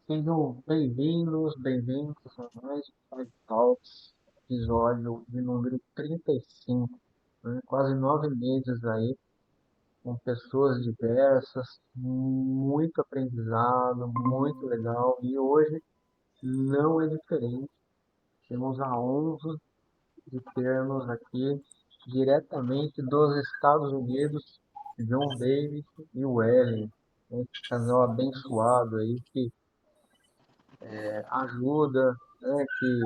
Sejam bem-vindos a mais um Five Talks, episódio de número 35, né? Quase 9 meses aí, com pessoas diversas, muito aprendizado, muito legal, e hoje não é diferente. Temos a honra de termos aqui, diretamente dos Estados Unidos, John Davis e o Ellen, esse casal abençoado aí que ajuda, né, que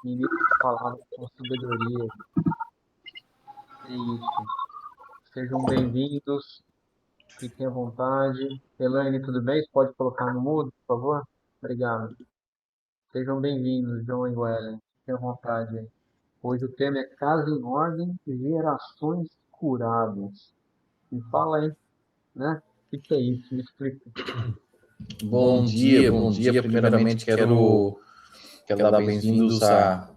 ministra a palavra com sabedoria. É isso. Sejam bem-vindos, fiquem à vontade. Elaine, tudo bem? Você pode colocar no mudo, por favor? Obrigado. Sejam bem-vindos, John e Ellen. Fiquem à vontade aí. Hoje o tema é Casa em Ordem e Gerações Curadas. Me fala aí, né? O que é isso? Me explica. Bom dia, bom dia. Primeiramente, quero dar bem-vindos a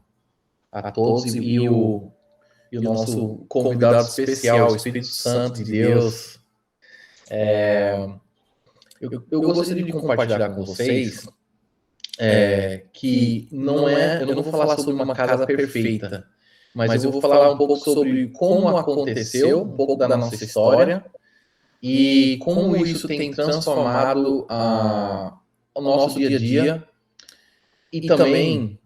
todos e o nosso convidado especial, o Espírito Santo de Deus. Eu gostaria de compartilhar com vocês que eu não vou falar sobre uma casa perfeita, mas eu vou falar um pouco sobre como aconteceu, um pouco da nossa história e como isso tem transformado o nosso dia a dia. E também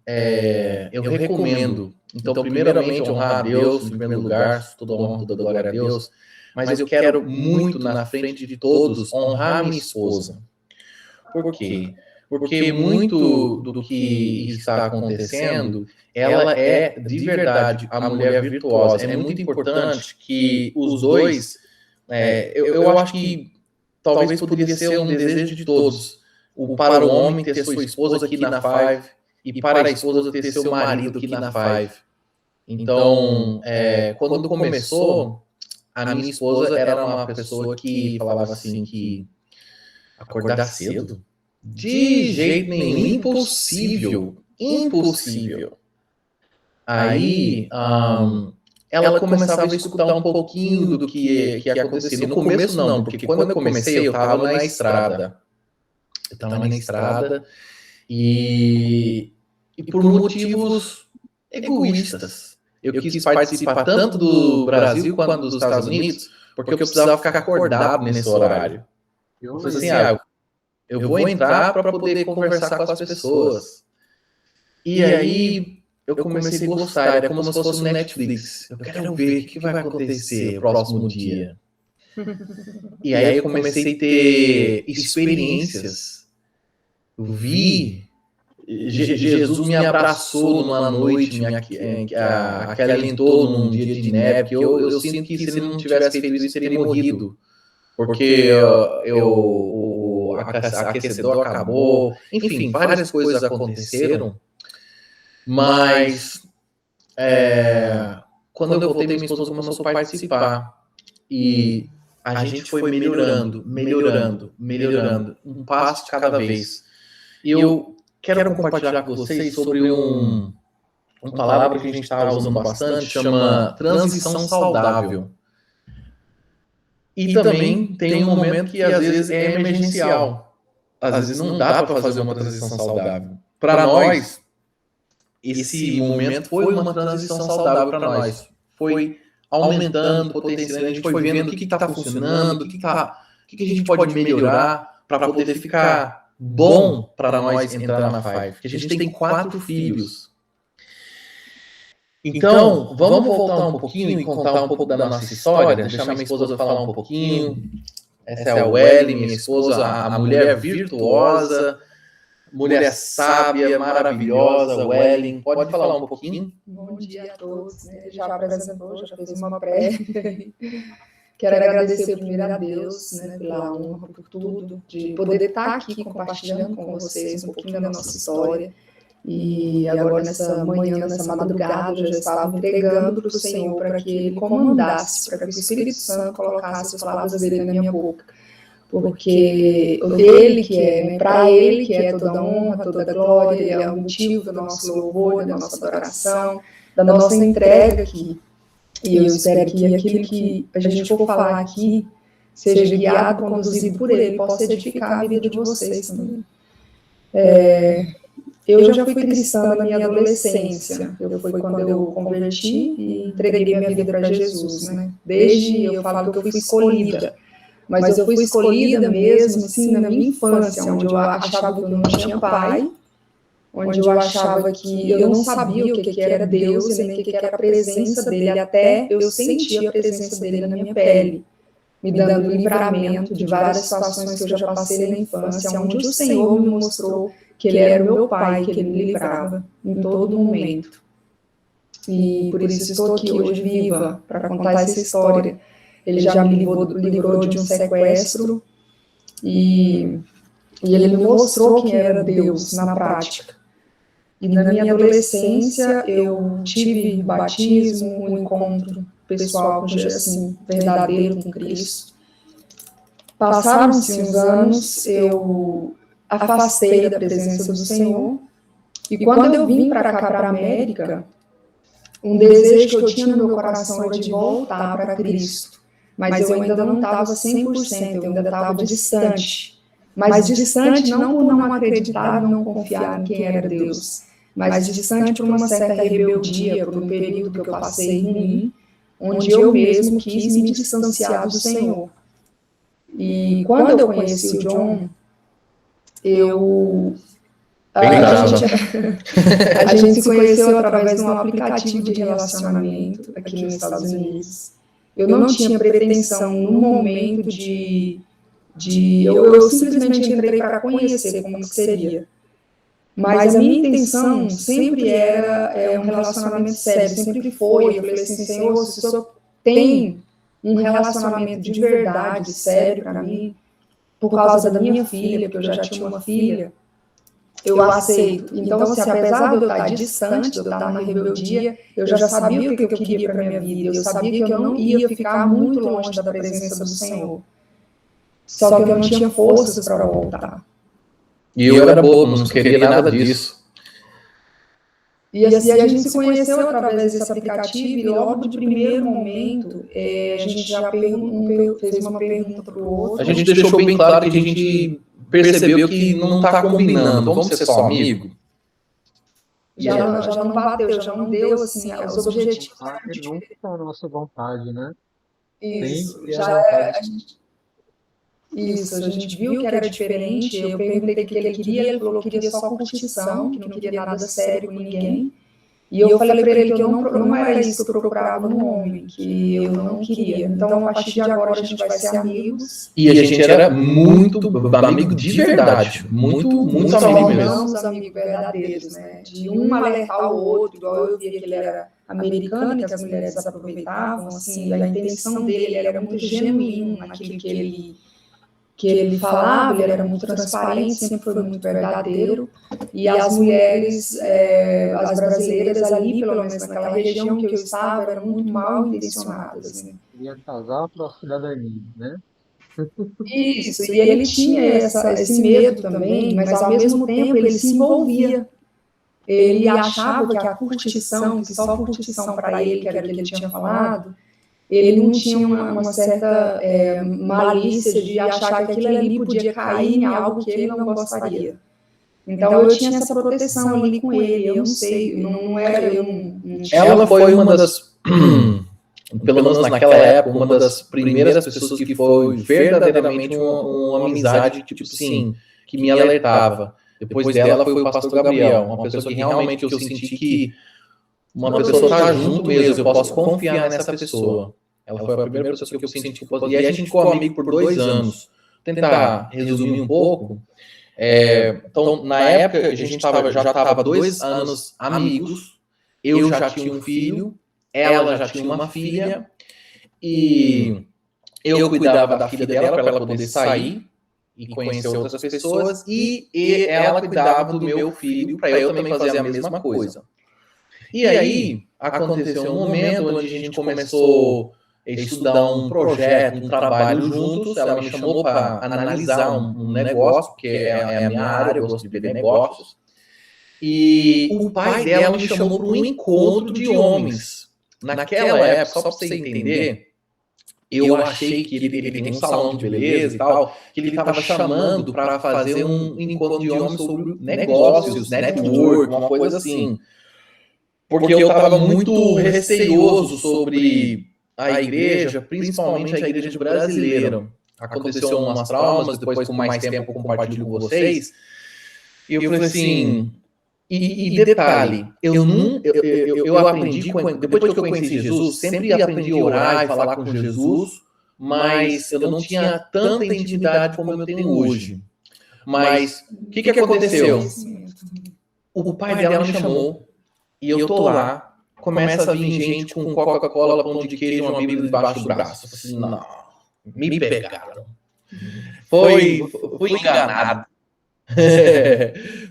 eu recomendo, então, primeiramente, honrar a Deus em primeiro lugar, toda honra, toda glória a Deus, mas eu quero muito, na frente de todos, honrar minha esposa. Por quê? Porque muito do que está acontecendo, ela é, de verdade, a mulher virtuosa. É muito importante que os dois, eu acho que talvez poderia ser um desejo de todos, para o homem ter sua esposa aqui na Five e para a esposa ter seu marido aqui na Five. Então, quando começou, a minha esposa era uma pessoa que falava assim que acordar cedo? De jeito nenhum, impossível, impossível. Aí, ela começava a escutar um pouquinho do que acontecia. No começo não, porque quando eu comecei eu estava na estrada. Eu estava na estrada e por motivos egoístas. Eu quis participar tanto do Brasil quanto dos Estados Unidos, porque eu precisava ficar acordado nesse horário. Eu falei assim, eu vou entrar para poder conversar com as pessoas. E aí eu comecei a gostar, era como se fosse um Netflix. Eu quero ver o que vai acontecer no próximo dia. E aí eu comecei a ter experiências. Eu vi Jesus me abraçou numa noite, me acalentou num dia de neve, que eu sinto que se ele não tivesse feito isso, teria morrido. Porque o aquecedor acabou, enfim, várias coisas aconteceram, mas quando eu voltei, minha esposa começou a participar, e a gente foi melhorando, um passo de cada vez. E eu quero compartilhar com vocês sobre uma palavra que a gente está usando bastante, chama transição saudável. E também tem um momento que às vezes é emergencial. Às vezes não dá para fazer uma transição saudável. Para nós, esse momento foi uma transição saudável para nós. Foi aumentando, potenciando, a gente foi vendo o que está funcionando, o que a gente pode melhorar para poder ficar bom para nós entrar na Five. Porque a gente tem 4 filhos. Então, vamos voltar um pouquinho e contar um pouco da nossa história, deixar minha esposa falar um pouquinho. Essa é a Welly, minha esposa, a mulher virtuosa, mulher sábia, maravilhosa, Welly. Pode falar um pouquinho? Bom dia a todos. Ele já apresentou, já fez uma prévia. Quero agradecer primeiro a Deus, né, pela honra, por tudo, de poder estar aqui compartilhando com vocês um pouquinho da nossa história. E agora, nessa manhã, nessa madrugada, eu já estava entregando para o Senhor para que Ele comandasse, para que o Espírito Santo colocasse as palavras dele na minha boca. Porque Ele que é, para Ele que é toda a honra, toda a glória, Ele é o motivo do nosso louvor, da nossa adoração, da nossa entrega aqui. E eu espero que aquilo que a gente for falar aqui seja guiado, conduzido por Ele, possa edificar a vida de vocês também. Eu já fui cristã na minha adolescência. Foi quando eu converti e entreguei minha vida para Jesus, né? Desde, eu falo que eu fui escolhida, mas eu fui escolhida mesmo, assim, na minha infância, onde eu achava que eu não tinha pai, onde eu achava que eu não sabia o que era Deus e nem o que era a presença dele, até eu sentir a presença dele na minha pele, me dando livramento de várias situações que eu já passei na infância, onde o Senhor me mostrou que ele era o meu pai, que ele me livrava em todo momento. E por isso estou aqui hoje viva, para contar essa história. Ele já me livrou de um sequestro e ele me mostrou quem era Deus na prática. E na minha adolescência eu tive batismo, um encontro pessoal, assim, verdadeiro com Cristo. Passaram-se uns anos, eu afastei da presença do Senhor, e quando eu vim para cá, para a América, um desejo que eu tinha no meu coração era de voltar para Cristo, mas eu ainda não estava 100%, eu ainda estava distante, mas distante não por não acreditar, não confiar em quem era Deus, mas distante por uma certa rebeldia, por um período que eu passei ruim, onde eu mesmo quis me distanciar do Senhor. E quando eu conheci o John, a gente se conheceu através de um aplicativo de relacionamento aqui nos Estados Unidos. Eu não tinha pretensão no momento eu simplesmente entrei para conhecer como que seria. Mas a minha intenção sempre era um relacionamento sério, sempre foi. Eu falei assim, Senhor, se o Senhor tem um relacionamento de verdade, sério para mim, por causa da minha filha, porque eu já tinha uma filha, eu aceito. Então, assim, apesar de eu estar distante, de eu estar na rebeldia, eu já sabia o que eu queria para minha vida. Eu sabia que eu não ia ficar muito longe da presença do Senhor. Só que eu não tinha forças para voltar. E eu era bobo, não queria nada disso. E assim, a gente se conheceu através desse aplicativo e logo de primeiro momento a gente já fez uma pergunta para o outro. A gente deixou bem claro que a gente percebeu que não está combinando. Vamos ser só amigo? Já não bateu, já não deu assim, os objetivos. Nunca a nossa vontade, né? Isso, a gente viu que era diferente. Eu perguntei o que ele queria, ele falou que queria só curtição, que não queria nada sério com ninguém. E eu falei para ele que eu não era isso que eu procurava no homem, que eu não queria. Então, a partir de agora, a gente vai ser amigos. E a gente era muito amigo de verdade. Muito amigo mesmo. Somos amigos verdadeiros, né? De um alertar o outro, igual eu via que ele era americano, que as mulheres aproveitavam, assim, a intenção dele era muito genuíno naquilo que ele falava, ele era muito transparente, sempre foi muito verdadeiro, e as mulheres, as brasileiras ali, pelo menos naquela região que eu estava, eram muito mal intencionadas. Né? Queria casar para cidadania, né? Isso, e ele tinha esse medo também, mas ao mesmo tempo ele se envolvia. Ele achava que a curtição, que só curtição para ele, que era o que ele tinha falado, ele não tinha uma certa malícia de achar que aquilo ali podia cair em algo que ele não gostaria. Então eu tinha essa proteção ali com ele, eu não sei, não era, eu não tinha. Ela foi uma das, pelo menos naquela época, uma das primeiras pessoas que foi verdadeiramente uma amizade, tipo assim, que me alertava. Depois dela foi o pastor Gabriel, uma pessoa que realmente eu senti que uma pessoa está junto mesmo, eu posso confiar nessa pessoa. Ela foi a primeira pessoa que eu senti que eu posso... E a gente ficou amigo por 2 anos. Vou tentar resumir um pouco. Então, na época, a gente já estava 2 anos amigos. Eu já tinha um filho, ela já tinha uma filha, e eu cuidava da filha dela para ela poder sair e conhecer outras pessoas, e ela cuidava do meu filho para eu também fazer a mesma coisa. E aí, aconteceu um momento onde a gente começou a estudar um projeto, um trabalho juntos. Ela me chamou para analisar um negócio, que é a minha área, eu gosto de ver negócios. E o pai dela me chamou para um encontro de homens. Naquela época, só para você entender, eu achei que ele tem um salão de beleza e tal, que ele estava chamando para fazer um encontro de homens sobre negócios, network, uma coisa assim. Porque eu estava muito receioso sobre a igreja, principalmente a igreja brasileira. Aconteceu umas traumas, depois com mais tempo eu compartilho com vocês. E eu falei assim, e detalhe, eu aprendi, depois que eu conheci Jesus, sempre aprendi a orar e falar com Jesus, mas eu não tinha tanta intimidade como eu tenho hoje. Mas o que aconteceu? O pai dela me chamou, e eu tô lá, começa a vir gente com Coca-Cola, pão de queijo e uma Bíblia debaixo do braço. Eu falei assim, não, me pegaram. Fui enganado.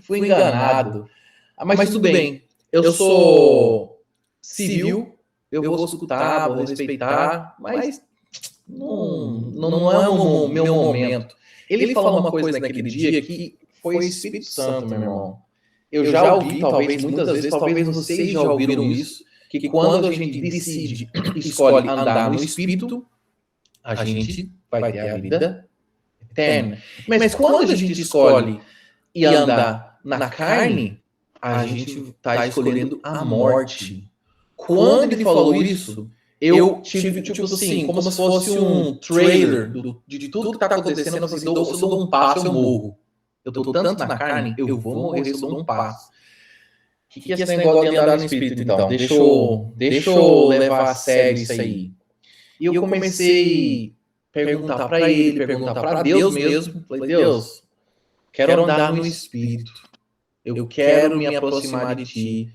Fui enganado. Mas tudo bem, eu sou civil, eu vou escutar, vou respeitar, mas não é o meu momento. Ele falou uma coisa naquele dia que foi o Espírito Santo, meu irmão. Eu já ouvi, talvez, muitas vezes, talvez vocês já ouviram isso, que quando a gente decide, escolhe andar no Espírito, a gente vai ter a vida eterna. Mas quando a gente escolhe e andar na carne, a gente está escolhendo a morte. Quando ele falou isso, eu tive, tipo assim, como se fosse um trailer de tudo que está acontecendo. Eu falei, se eu dou um passo, eu morro. Eu tô tanto na carne, eu vou morrer se eu dou um passo. O que é esse negócio de andar no Espírito, então? Deixa eu levar a sério isso aí. E eu comecei a perguntar para ele, perguntar para Deus mesmo. Falei, Deus, quero andar no Espírito. Eu quero me aproximar de Ti.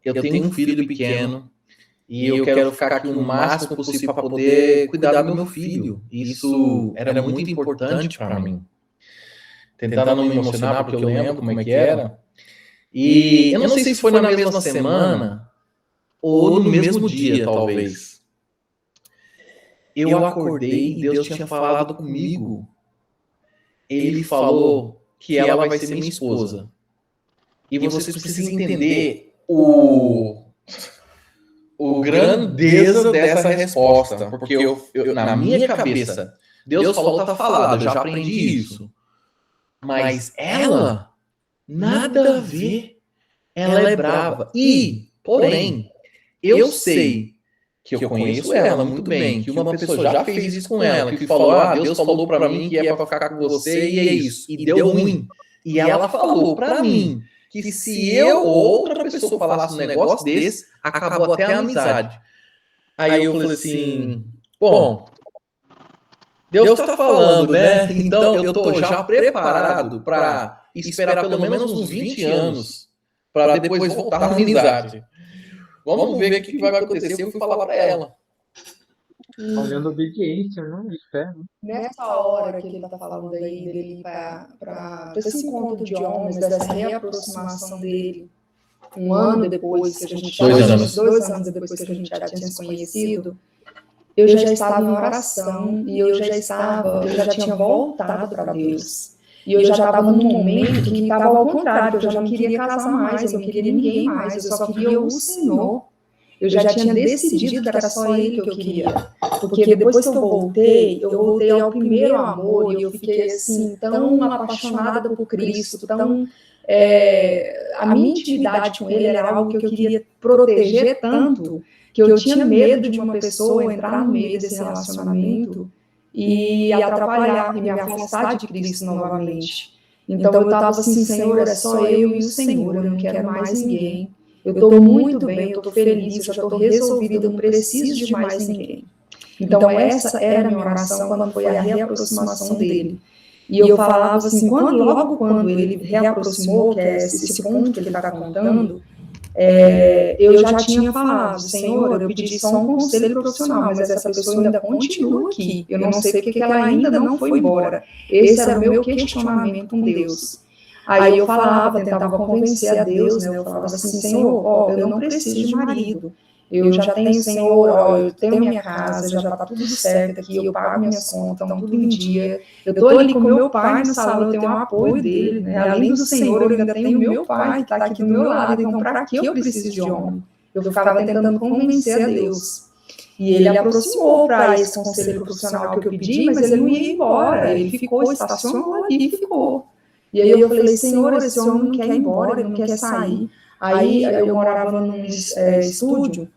Eu tenho um filho pequeno e eu quero ficar aqui o máximo possível para poder cuidar do meu filho. Isso era muito importante para mim. Tentando não me emocionar, porque eu lembro como é que era. E eu não sei se foi na mesma semana ou no mesmo dia, talvez. Eu acordei e Deus tinha falado comigo. Ele falou que ela vai ser minha esposa. E vocês precisam entender o grandeza dessa resposta. Porque na minha cabeça, Deus falou, tá falado, eu já aprendi isso. Mas ela, nada a ver. Ela é brava. Porém, eu sei que eu conheço ela muito bem, que uma pessoa já fez isso com ela, que falou, Deus falou pra mim que é pra ficar com você e é isso. E deu ruim. E ela falou pra mim que se eu ou outra pessoa falasse um negócio desse, acabou até a amizade. Aí eu falei assim, bom, Deus tá falando, né? Então eu tô já preparado para esperar pelo menos uns 20 anos para depois voltar à amizade. Vamos ver o que vai acontecer. Eu fui falar para ela. Olhando obediência, né? E fé, né? Nessa hora que ele está falando aí dele para esse encontro de homens, dessa reaproximação dele, um ano depois que a gente já 2 anos depois que a gente já tinha se conhecido, eu já estava em oração e eu já tinha voltado para Deus. E eu já estava num momento que estava ao contrário, eu já não queria casar mais, eu não queria ninguém mais, eu só queria o Senhor. Eu já tinha decidido que era só Ele que eu queria. Porque depois que eu voltei ao primeiro amor e eu fiquei assim, tão apaixonada por Cristo, a minha intimidade com Ele era algo que eu queria proteger tanto, que eu tinha medo de uma pessoa entrar no meio desse relacionamento e atrapalhar, e me afastar de Cristo novamente. Então eu estava assim, Senhor, é só eu e o Senhor, eu não quero mais ninguém. Eu estou muito bem, eu estou feliz, eu já estou resolvida, eu não preciso de mais ninguém. Então essa era a minha oração quando foi a reaproximação dele. E eu falava assim, logo quando ele reaproximou, que é esse ponto que ele está contando, eu já tinha falado, Senhor, eu pedi só um conselho profissional, mas essa pessoa ainda continua aqui, eu não sei porque ela ainda não foi embora. Esse era o meu questionamento com Deus. Aí eu tentava convencer a Deus, né? Eu falava assim, Senhor, eu não preciso de marido, eu já tenho, Senhor, eu tenho minha casa, já está tudo certo aqui, eu pago minhas contas, estão tudo em dia, eu estou ali com meu pai no salão, eu tenho o apoio dele, né? Além do Senhor, eu ainda tenho meu pai que está aqui do meu lado, então para que eu preciso de homem? Eu ficava tentando convencer a Deus. E ele aproximou para esse conselho profissional que eu pedi, mas ele não ia embora. Ele ficou, estacionou ali e ficou. E aí eu falei, Senhor, esse homem não quer ir embora, ele não quer sair. Aí eu morava num estúdio,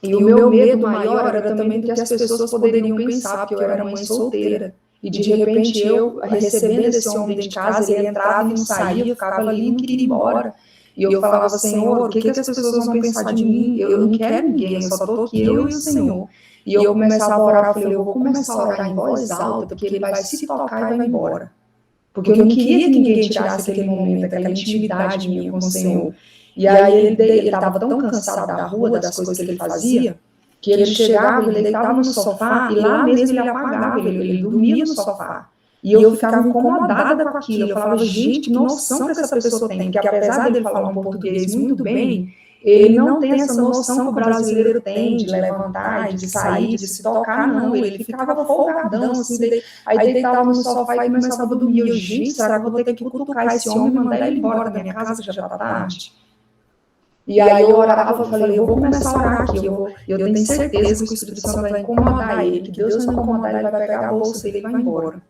e o meu medo maior era também do que as pessoas poderiam pensar, porque eu era mãe solteira. E de repente eu, recebendo esse homem dentro de casa, ele entrava e não saía, eu ficava ali e não queria ir embora. E eu falava, Senhor, o que as pessoas vão pensar de mim? Eu não quero ninguém, eu só estou aqui, eu e o Senhor. E eu começava a orar, eu falei, eu vou começar a orar em voz alta, porque ele vai se tocar e vai embora. Porque eu não queria que ninguém tirasse aquele momento, aquela intimidade minha com o Senhor. E aí ele estava tão cansado da rua, das coisas que ele fazia, que ele chegava, ele deitava no sofá, e lá mesmo ele apagava, ele dormia no sofá. E eu ficava incomodada com aquilo. Eu falava, gente, que noção que essa pessoa tem, que apesar dele falar um português muito bem, ele não tem essa noção que o brasileiro tem de levantar, de sair, de se tocar, não. Ele ficava folgadão, assim, aí deitava no sofá e começava a dormir. Eu, gente, será que eu vou ter que cutucar esse homem e mandar ele embora da minha casa, que já está tarde? E aí eu orava, eu falei, eu vou começar a orar aqui, eu tenho certeza que o Espírito Santo vai incomodar ele, que Deus vai incomodar ele, vai pegar a bolsa dele e vai embora.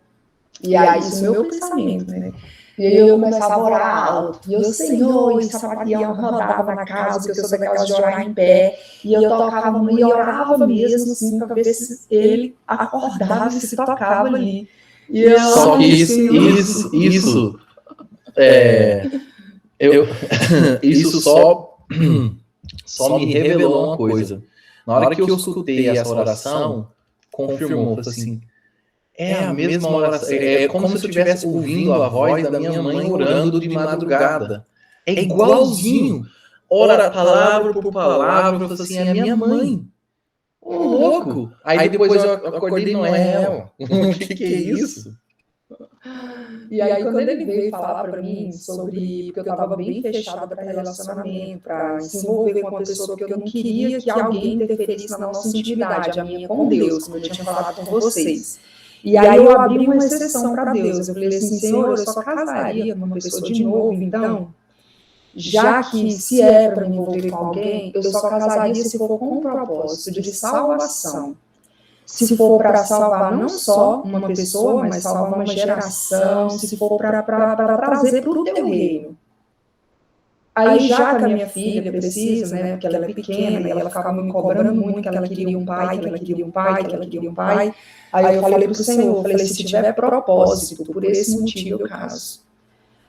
E aí, isso é o meu pensamento, né? E aí eu começava a orar alto, e eu, Senhor, e sapateão rodava na casa, porque eu sou daquelas de orar em pé, e eu tocava, e orava mesmo, assim, para ver se ele acordava e se tocava ali. E eu, só que isso isso só me revelou uma coisa. Na hora que eu escutei essa oração, confirmou, falou assim, é a mesma oração, é como se eu estivesse ouvindo a voz da minha mãe orando de madrugada. É igualzinho, ora palavra por palavra, eu falei assim, é a minha mãe. Ô, louco! Aí depois eu acordei, não é ela. O que é isso? E aí, quando ele veio falar para mim sobre, porque eu estava bem fechada para relacionamento, para se envolver com uma pessoa que eu não queria que alguém interferisse na nossa intimidade, a minha com Deus, como eu tinha falado com vocês. E aí eu abri uma exceção para Deus. Eu falei assim, Senhor, eu só casaria com uma pessoa de novo, então, já que se é para me envolver com alguém, eu só casaria se for com um propósito de salvação. Se for para salvar não só uma pessoa, mas salvar uma geração, se for para trazer para o teu reino. Aí, já que a minha filha precisa, né, porque ela é pequena, e ela ficava me cobrando muito, que ela queria um pai, que ela queria um pai, que ela queria um pai. Aí eu falei para o Senhor, falei, se tiver propósito, por esse motivo eu caso.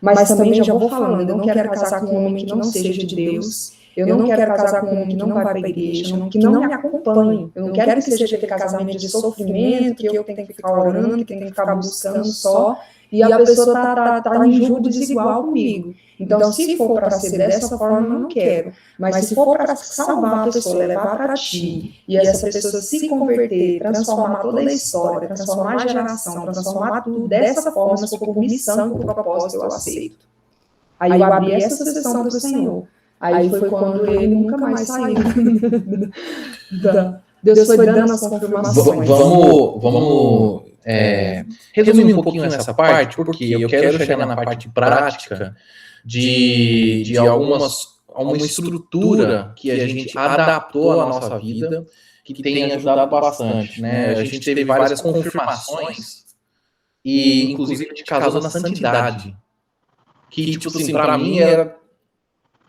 Mas também já vou falando, eu não quero casar com um homem que não seja de Deus. Eu não quero casar com um homem que não vai para a igreja, que não me acompanhe. Eu não quero que seja aquele casamento de sofrimento, que eu tenho que ficar orando, que tenho que ficar buscando só, e a pessoa tá em julgo desigual comigo. Então, se for para ser dessa forma, eu não quero. Mas se for para salvar a pessoa, levar para ti, e essa pessoa se converter, transformar toda a história, transformar a geração, transformar tudo dessa forma, se for por missão, por propósito, eu aceito. Aí eu abri essa sessão para o Senhor. Aí foi quando ele nunca mais saiu. Deus foi dando as confirmações. Vamos resumir um pouquinho essa parte, porque eu quero chegar na parte prática de alguma estrutura que a gente adaptou à nossa vida, que tem ajudado bastante, né? A gente teve várias confirmações e, inclusive, a gente casou na santidade, que, tipo assim, pra mim era...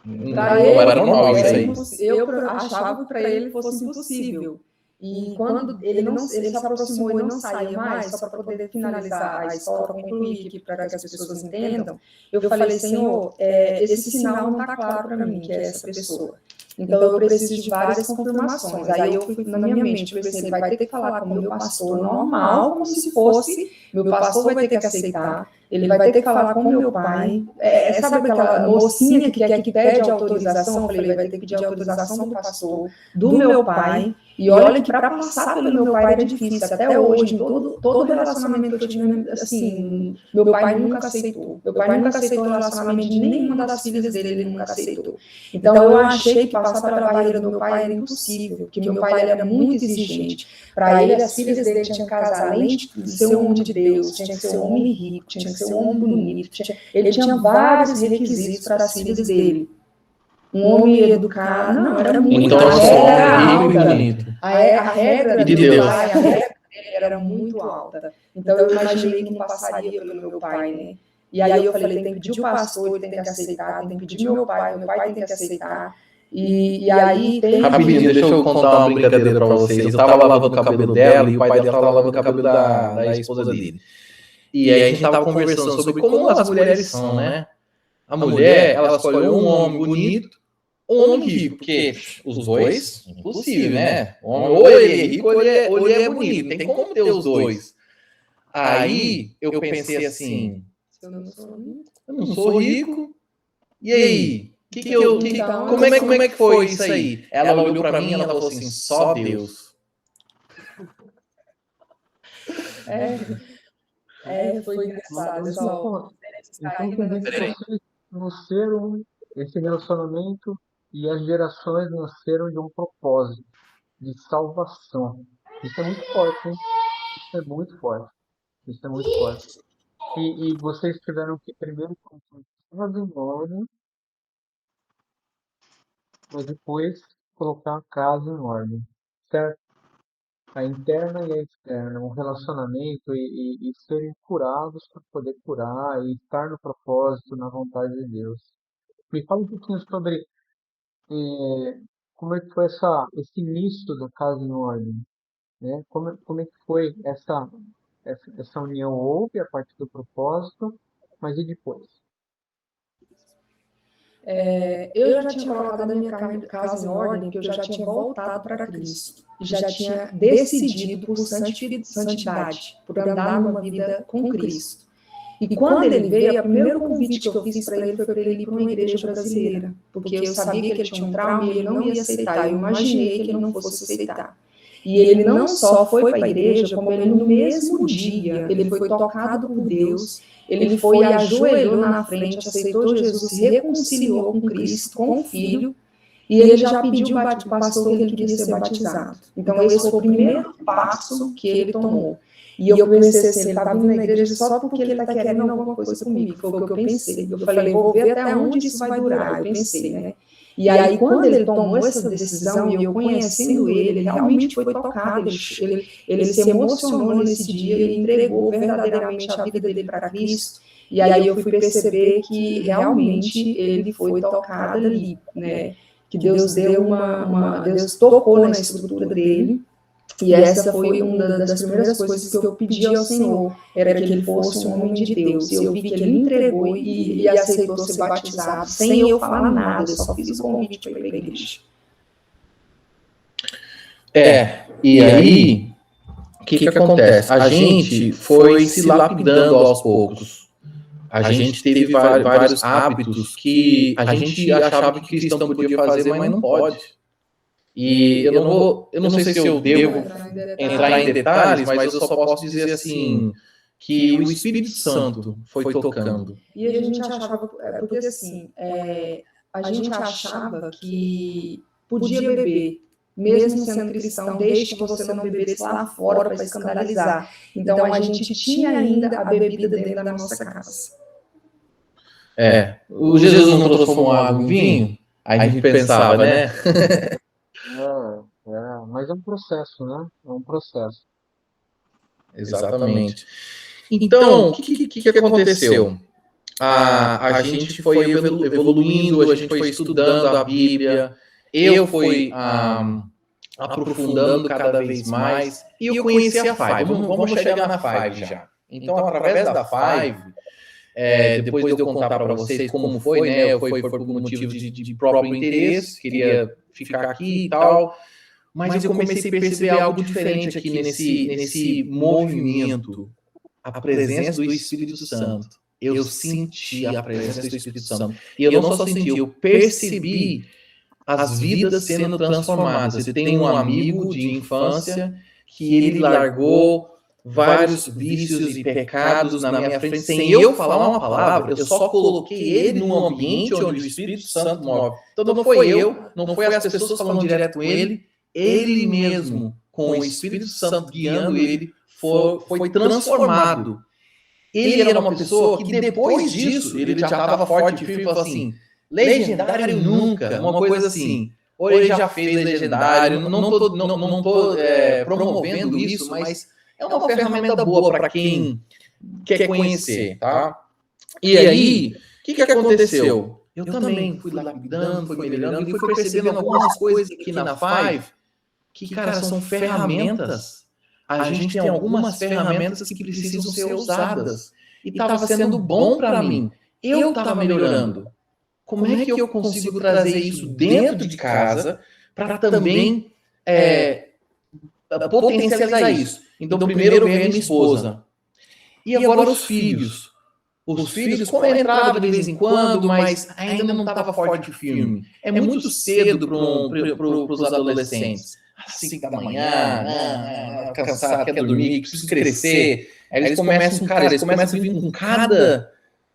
Não era normal isso aí. Eu achava que para ele fosse impossível. E quando ele se aproximou e não saiu mais, só para poder finalizar a história, concluir, para que as pessoas entendam, eu falei, Senhor, esse sinal não está claro para mim, que é essa pessoa. Então eu preciso de várias confirmações. Aí eu fui na minha mente, pensei, ele vai ter que falar com o meu pastor normal, como se fosse, meu pastor vai ter que aceitar, ele vai ter que falar com o meu pai. Sabe aquela mocinha que pede autorização? Eu falei, ele vai ter que pedir autorização do pastor, do meu pai. E olha que para passar pelo meu pai era difícil. Até hoje, em todo relacionamento que eu tive, assim, meu pai nunca aceitou. Meu pai nunca aceitou o relacionamento de nenhuma das filhas dele, ele nunca aceitou. Então eu achei que passar pela barreira do meu pai era impossível, porque meu pai era muito exigente. Para ele, as filhas dele tinham que casar, além de ser um homem de Deus, tinha que ser um homem rico, tinha que ser um homem bonito. Ele tinha vários requisitos para as filhas dele. um homem educado. Não, era muito. Então eu sou homem rico e bonito. A regra de do Deus. pai, a regra dele era muito alta. Então eu imaginei que não passaria pelo meu pai, né? E aí eu falei, tem que pedir o pastor, ele tem que aceitar, tem que pedir meu pai tem que aceitar. E aí tem... Rapidinho, deixa eu contar uma brincadeira pra vocês. Eu tava lavando o cabelo dela e o pai dela tava lavando o cabelo da esposa dele. E aí a gente tava conversando sobre como as mulheres são, né? A mulher, ela escolheu um homem bonito, um homem rico, porque os dois, impossível, né? Ou ele é rico ou ele é bonito, não tem como ter os dois. Aí eu pensei assim, Eu não sou rico. eu não sou rico, e aí? Então, Como é que foi isso aí? Ela olhou pra mim e ela falou assim, só Deus. Foi engraçado. Então quer dizer que vocês nasceram, esse relacionamento e as gerações nasceram de um propósito, de salvação. Isso é muito forte, hein? Isso é muito forte. Isso é muito forte. E vocês tiveram que primeiro colocar casa em ordem, mas depois colocar a casa em ordem, certo? A interna e a externa, um relacionamento e serem curados para poder curar e estar no propósito, na vontade de Deus. Me fala um pouquinho sobre como é que foi esse início da casa em ordem, né? Como é que foi essa união? Houve a partir do propósito, mas e depois? Eu já tinha colocado a minha casa em ordem, porque eu já tinha voltado para Cristo. E já tinha decidido por santidade, por andar numa vida com Cristo. E quando ele veio, o primeiro convite que eu fiz para ele foi para ele ir para uma igreja brasileira, porque eu sabia que ele tinha um trauma e ele não ia aceitar. Eu imaginei que ele não fosse aceitar. E ele não só foi para a igreja, como ele no mesmo dia, ele foi tocado por Deus, ele foi e ajoelhou na frente, aceitou Jesus, se reconciliou com Cristo, com o Filho, e ele já pediu ao pastor que ele queria ser batizado. Então esse foi o primeiro passo que ele tomou. E eu pensei assim, ele está vindo na igreja só porque ele está querendo alguma coisa comigo, foi o que eu pensei. Eu falei, vou ver até onde isso vai durar, eu pensei, né? E aí, quando ele tomou essa decisão, e eu conhecendo ele realmente foi tocado, ele se emocionou nesse dia, ele entregou verdadeiramente a vida dele para Cristo, e aí eu fui perceber que realmente ele foi tocado ali, né? Que Deus deu Deus tocou na estrutura dele. E essa foi uma das primeiras coisas que eu pedi ao Senhor, era que ele fosse um homem de Deus. E eu vi que ele entregou e aceitou ser batizado, sem eu falar nada, eu só fiz o convite para ir para a igreja. E aí, o que acontece? A gente foi se lapidando aos poucos. A gente teve vários hábitos que a gente achava que cristão podia fazer, mas não pode. E eu não sei se eu devo entrar em detalhes, mas eu só posso dizer assim, que o Espírito Santo foi tocando. E a gente achava, porque assim, a gente achava que podia beber, mesmo sendo cristão, desde que você não bebesse lá fora para escandalizar. Então a gente tinha ainda a bebida dentro da nossa casa. O Jesus não transformou água em vinho? Aí a gente pensava, né? Mas é um processo, né? É um processo. Exatamente. Então, o que aconteceu? A gente foi evoluindo, a gente foi estudando a Bíblia, eu fui aprofundando cada vez mais, e eu conheci a Five. Vamos chegar na Five já. Então, através da Five, depois de eu contar para vocês como foi, né? Foi por motivo de próprio interesse, queria ficar aqui e tal. Mas eu comecei a perceber algo diferente aqui nesse movimento, a presença do Espírito Santo. Eu senti a presença do Espírito Santo. E eu não só senti, eu percebi as vidas sendo transformadas. Eu tenho um amigo de infância que ele largou vários vícios e pecados na minha frente, sem eu falar uma palavra, eu só coloquei ele num ambiente onde o Espírito Santo move. Então não foi eu, não foi as pessoas falando direto com ele mesmo, com o Espírito Santo guiando ele, foi transformado. Ele era uma pessoa que depois disso, ele já estava forte e firme e falou assim, legendário nunca, uma coisa assim. Ou ele já fez legendário, não tô promovendo isso, mas é uma ferramenta boa para quem quer conhecer, tá? E aí, o que aconteceu? Eu também fui lapidando, fui melhorando e fui percebendo algumas coisas aqui na Five que, cara, são ferramentas. A gente tem algumas ferramentas que precisam ser usadas. E estava sendo bom para mim. Eu estava melhorando. Como é que eu consigo trazer isso dentro de casa para também potencializar isso? Então, primeiro veio a minha esposa. E agora os filhos. Os filhos, como entrava de vez em quando, mas ainda não estava forte o filme. É muito cedo para os adolescentes. Às 5 da manhã, cansado, quer dormir, precisa crescer. Aí eles começam a vir com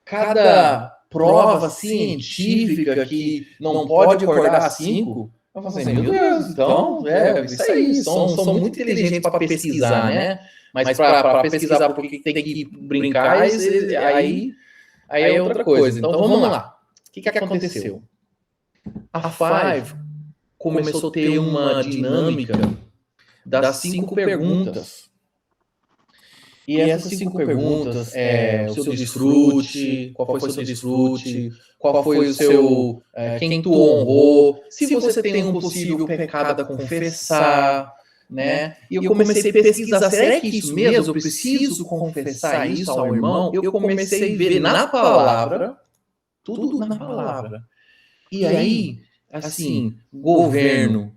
cada prova científica que não pode acordar às 5. Eu falo assim, meu Deus, então, isso aí, são muito inteligentes para pesquisar, né? Mas para pesquisar porque tem que brincar, aí é outra coisa. Então vamos lá. O que aconteceu? A Five começou a ter uma dinâmica das 5 perguntas. E essas 5 perguntas o seu desfrute, qual foi o seu desfrute, qual foi o seu, quem tu honrou, se você tem um possível pecado a confessar, né? E eu comecei a pesquisar, será que isso mesmo? Eu preciso confessar isso ao irmão? Eu comecei a ver na palavra, tudo na palavra. E aí, assim, governo,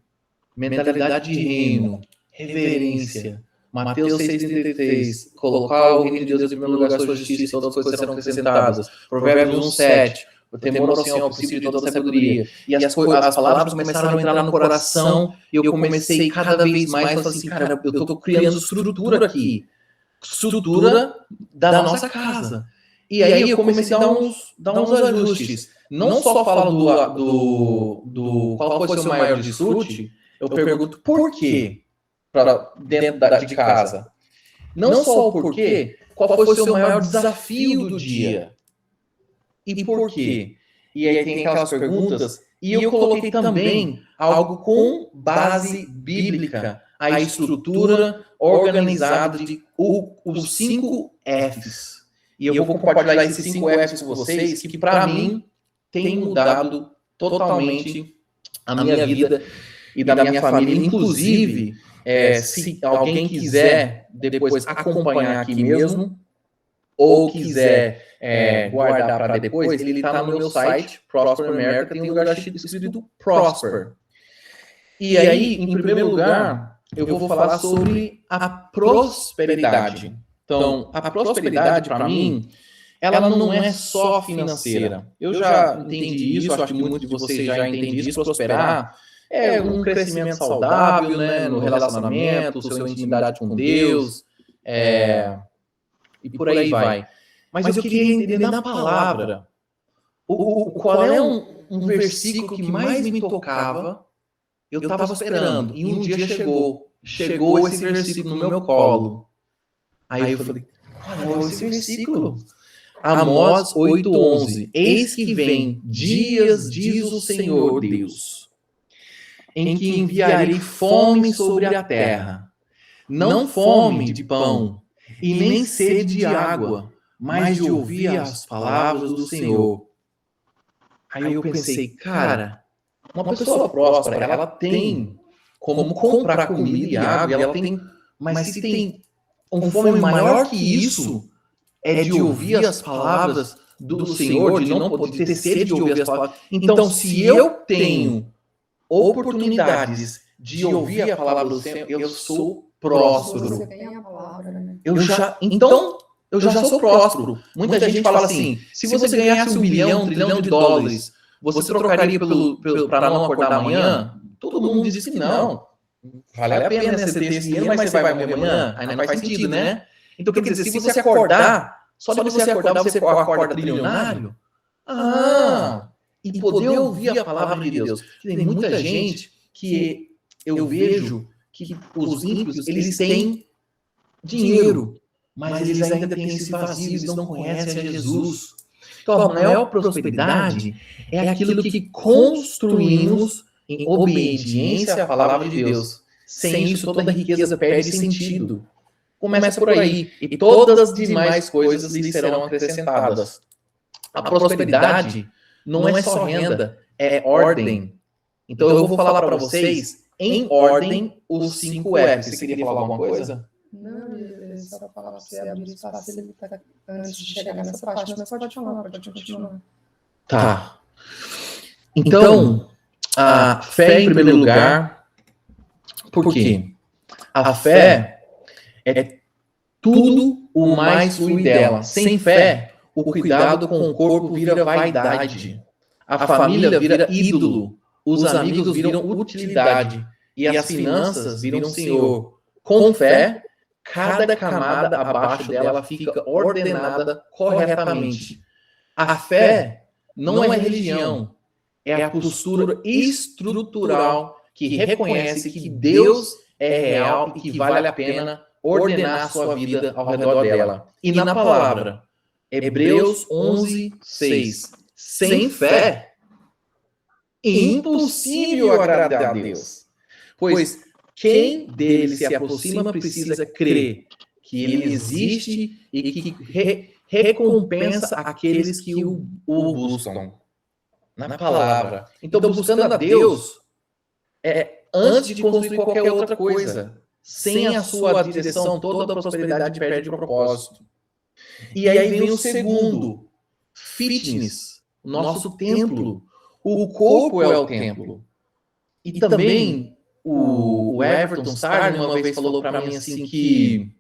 mentalidade de reino, reverência, Mateus 6,33, colocar o reino de Deus em primeiro lugar, sua justiça e todas as coisas serão acrescentadas. Provérbios 1,7, o temor ao Senhor é o princípio de toda a sabedoria. E as palavras começaram a entrar no coração, e eu comecei cada vez mais a falar assim, cara, eu estou criando estrutura aqui, estrutura da nossa casa. E aí eu comecei a dar uns ajustes. Não só falo do qual foi o seu maior desfrute, eu pergunto por quê dentro de casa. Não só o porquê, qual foi o seu maior desafio do dia. E por quê? E aí tem aquelas perguntas, e eu coloquei também algo com base bíblica, a estrutura organizada de os 5 Fs. E eu vou compartilhar esses 5 Fs com vocês, que para mim tem mudado totalmente a minha vida e da minha família. Inclusive, se alguém quiser depois acompanhar aqui mesmo, ou quiser guardar para depois, ele está no meu site, Prosper America, tem um lugar escrito Prosper. E aí, em primeiro lugar, eu vou falar sobre a prosperidade. Então, a prosperidade, para mim, ela não é só financeira. Eu já entendi isso, acho que muitos de vocês já entendem isso. Prosperar é um crescimento saudável, né, no relacionamento, sua intimidade com Deus, e por aí vai. Mas eu queria entender na palavra qual é um versículo que mais me tocava. Eu estava esperando, e um dia chegou esse versículo no meu colo. Aí eu falei, qual é esse versículo? Amós 8,11. Eis que vem dias, diz o Senhor Deus, em que enviarei fome sobre a terra, não fome de pão, e nem sede de água, mas de ouvir as palavras do Senhor. Aí eu pensei, cara, uma pessoa próspera, ela tem como comprar comida e água, ela tem, mas se tem um fome maior que isso, é de ouvir as palavras do Senhor, de não poder ter sede de ouvir as palavras. Então, se eu tenho oportunidades de ouvir a palavra do Senhor, eu sou próspero. Você tem a palavra, né? Eu já sou próspero. Muita gente fala assim, se você ganhasse 1 bilhão, 1 trilhão de dólares, você trocaria para não acordar amanhã? Todo mundo diz que não. Vale a pena, né? Você ter esse dinheiro, mas você vai morrer amanhã? Aí não faz sentido, né? Então, quer dizer, se você acordar, só de você acordar, você acorda trilionário? E poder ouvir a palavra de Deus. Tem muita gente que eu vejo que os ímpios, eles têm dinheiro, mas eles ainda têm esse vazio, eles não conhecem a Jesus. Então, a maior prosperidade é aquilo que construímos em obediência à palavra de Deus. Sem isso, toda a riqueza perde sentido. Começa por aí. E todas as demais coisas lhe serão acrescentadas. A prosperidade não é só renda, é ordem. Então, eu vou falar para vocês, em ordem, os 5 F's. Você queria falar alguma coisa? Não, só falar para você abrir espaço antes de chegar nessa parte, mas pode falar, pode continuar. Tá. Então, a fé em primeiro lugar. Por quê? A fé é tudo o mais fluir dela. Sem fé, o cuidado com o corpo vira vaidade. A família vira ídolo. Os amigos viram utilidade. E as finanças viram senhor. Com fé, cada camada abaixo dela fica ordenada corretamente. A fé não é religião. É a postura estrutural que reconhece que Deus é real e que vale a pena ordenar a sua vida ao redor dela. E na palavra, Hebreus 11:6. Sem fé, impossível agradar a Deus. Pois quem dele se aproxima precisa crer que ele existe e que recompensa aqueles que o buscam. Na palavra. Então, buscando a Deus antes de construir qualquer outra coisa. Sem a sua direção, toda a prosperidade perde o propósito. E aí vem o segundo, fitness, o nosso templo. O corpo é o templo. E também o Everton Starr uma vez falou para mim assim que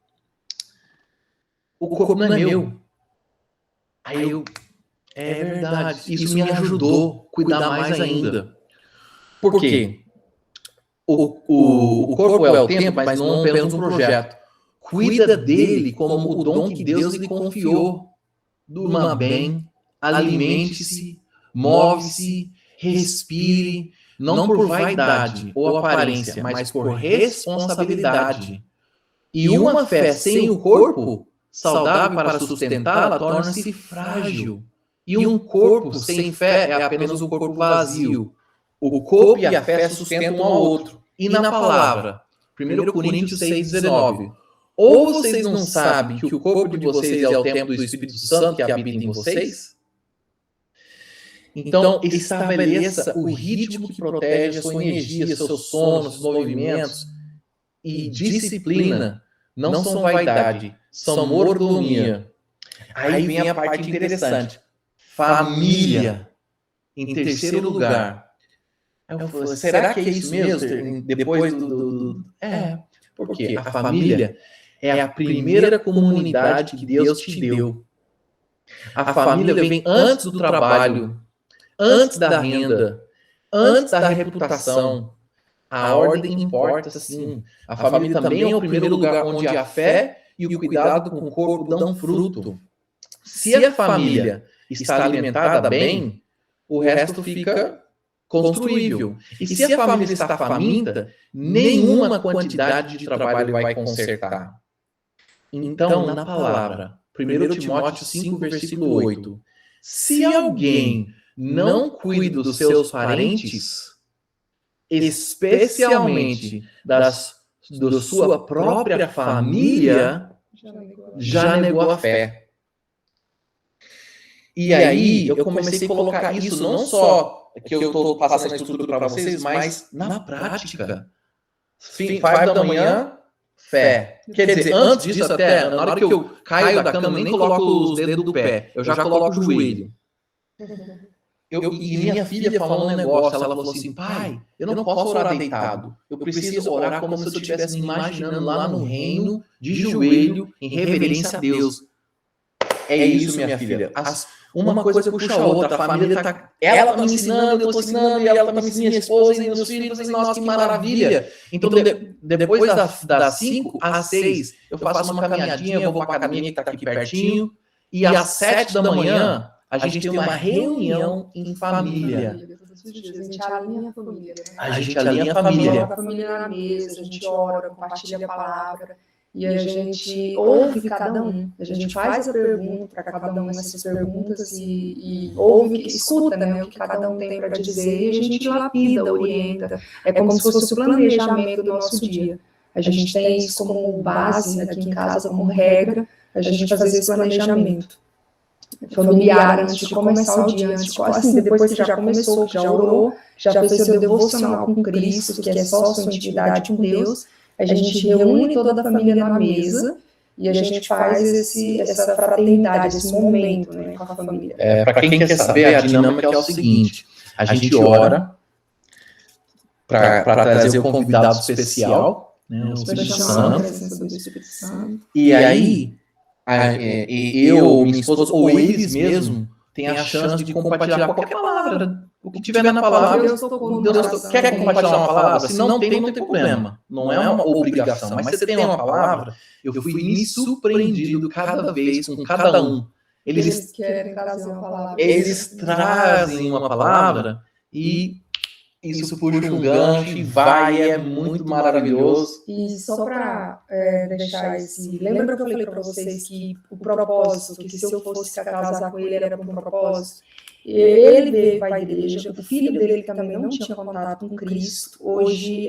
o corpo não é meu. Aí eu, é verdade, isso me ajudou a cuidar mais ainda. Por quê? O corpo é o templo, mas não é apenas um projeto. Cuida dele como o dom que Deus lhe confiou. Durma bem, alimente-se, move-se, respire, não por vaidade ou aparência, mas por responsabilidade. E uma fé sem o corpo, saudável para sustentá-la, torna-se frágil. E um corpo sem fé é apenas um corpo vazio. O corpo e a fé sustentam um ao outro. E na palavra, 1 Coríntios 6,19. Ou vocês não sabem que o corpo de vocês é o templo do Espírito Santo que habita em vocês? Então, estabeleça o ritmo que protege a sua energia, seu sono, seus movimentos. E disciplina não são vaidade, são mordomia. Aí vem a parte interessante. Família, em terceiro lugar. Eu falei, será que é isso mesmo? Depois porque a família é a primeira comunidade que Deus te deu. A família vem antes do trabalho, antes da renda, antes da reputação. A ordem importa, sim. A família também é o primeiro lugar onde a fé e o cuidado com o corpo dão fruto. Se a família está alimentada bem, o resto fica construível. E se a família está faminta, nenhuma quantidade de trabalho vai consertar. Então, na palavra, 1 Timóteo 5, versículo 8, se alguém não cuida dos seus parentes, especialmente da sua própria família, já negou a fé. E aí, eu comecei a colocar isso não só que eu estou passando a estrutura para vocês, mas na prática. 5 da manhã, fé. Quer dizer, antes disso até, na hora que eu caio da cama, eu nem coloco os dedos do pé, eu já coloco o joelho. E minha filha falou um negócio, ela falou assim, pai, eu não posso orar deitado, eu preciso orar como se eu estivesse me imaginando lá no reino, de joelho, em reverência a Deus. É isso, minha filha. Uma coisa puxa a outra, a família tá... Ela tá me ensinando, eu tô ensinando, e ela tá me ensinando, minha esposa e meus filhos, e nossa, que maravilha. Então, depois das 5 às 6, eu faço uma caminhadinha, eu vou pra academia que tá aqui pertinho, e às 7 da manhã, a gente tem uma reunião em família. A gente alinha a família. A gente alinha a família. A família na mesa, a gente ora, compartilha a palavra. e a gente ouve cada um, a gente faz a pergunta para cada um nessas perguntas e ouve, escuta, né, o que cada um tem para dizer e a gente lapida, orienta. É como se fosse o planejamento do nosso dia. A gente tem isso como base aqui em casa, como regra, a gente fazer esse planejamento familiar antes de começar o dia, assim, depois que já começou, que já orou, já fez seu devocional com Cristo, que é só sua intimidade com Deus, a gente reúne toda a família na mesa e a gente faz essa fraternidade, esse momento, né, com a família. Para quem quer saber, a dinâmica é o seguinte: a gente ora para trazer o convidado especial, né, o Espírito Santo, e aí eu ou minha esposa, ou eles mesmos, têm a chance de compartilhar qualquer palavra. O que tiver na palavra, Deus quer compartilhar uma palavra? Se não tem problema. Não é uma obrigação. Mas se você tem uma palavra, eu fui me surpreendido cada vez com cada um. Eles querem trazer uma palavra. Eles trazem uma palavra e isso puxa um gancho e vai, é muito maravilhoso. E só para deixar esse... Lembra que eu falei para vocês que o propósito, que se eu fosse casar com ele era por um propósito? Ele veio para a igreja, o filho dele também não tinha contato com Cristo. Hoje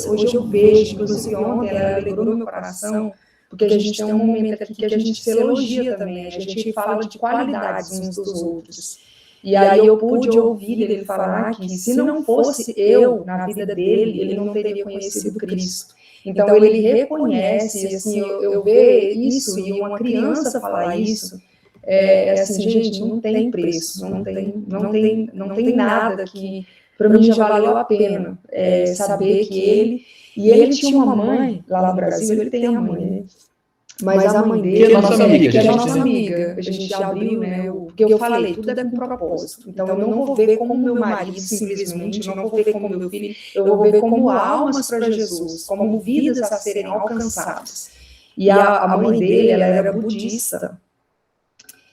hoje eu vejo, inclusive ontem ela alegrou no meu coração, porque a gente tem um momento aqui que a gente se elogia também, a gente fala de qualidades uns dos outros. E aí eu pude ouvir ele falar que se não fosse eu na vida dele, ele não teria conhecido Cristo. Então ele reconhece, assim, eu ver isso e uma criança falar isso, assim, gente, não tem preço, não tem nada que para mim já valeu a pena saber que ele tinha uma mãe lá no Brasil, ele tem a mãe, né? Mas a mãe dele, que é nossa amiga, a gente abriu, né? Porque eu falei, tudo é com propósito. Então eu não vou ver como meu marido simplesmente, eu não vou ver como meu filho, eu vou ver como almas para Jesus, como vidas a serem alcançadas. E a mãe dele, ela era budista.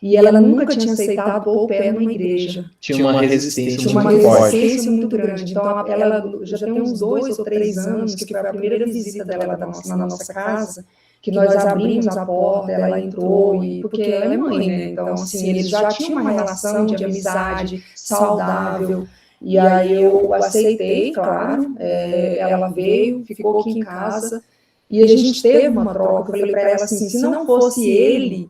E ela nunca tinha aceitado pôr o pé numa igreja. Tinha uma resistência muito forte. Muito grande. Então ela já tem uns 2 ou 3 anos, que foi a primeira visita dela na nossa casa, que nós abrimos a porta, ela entrou, porque ela é mãe, né? Então, assim, eles já tinham uma relação de amizade saudável, e aí eu aceitei, claro, ela veio, ficou aqui em casa, e a gente teve uma troca. Eu falei para ela assim, se não fosse ele,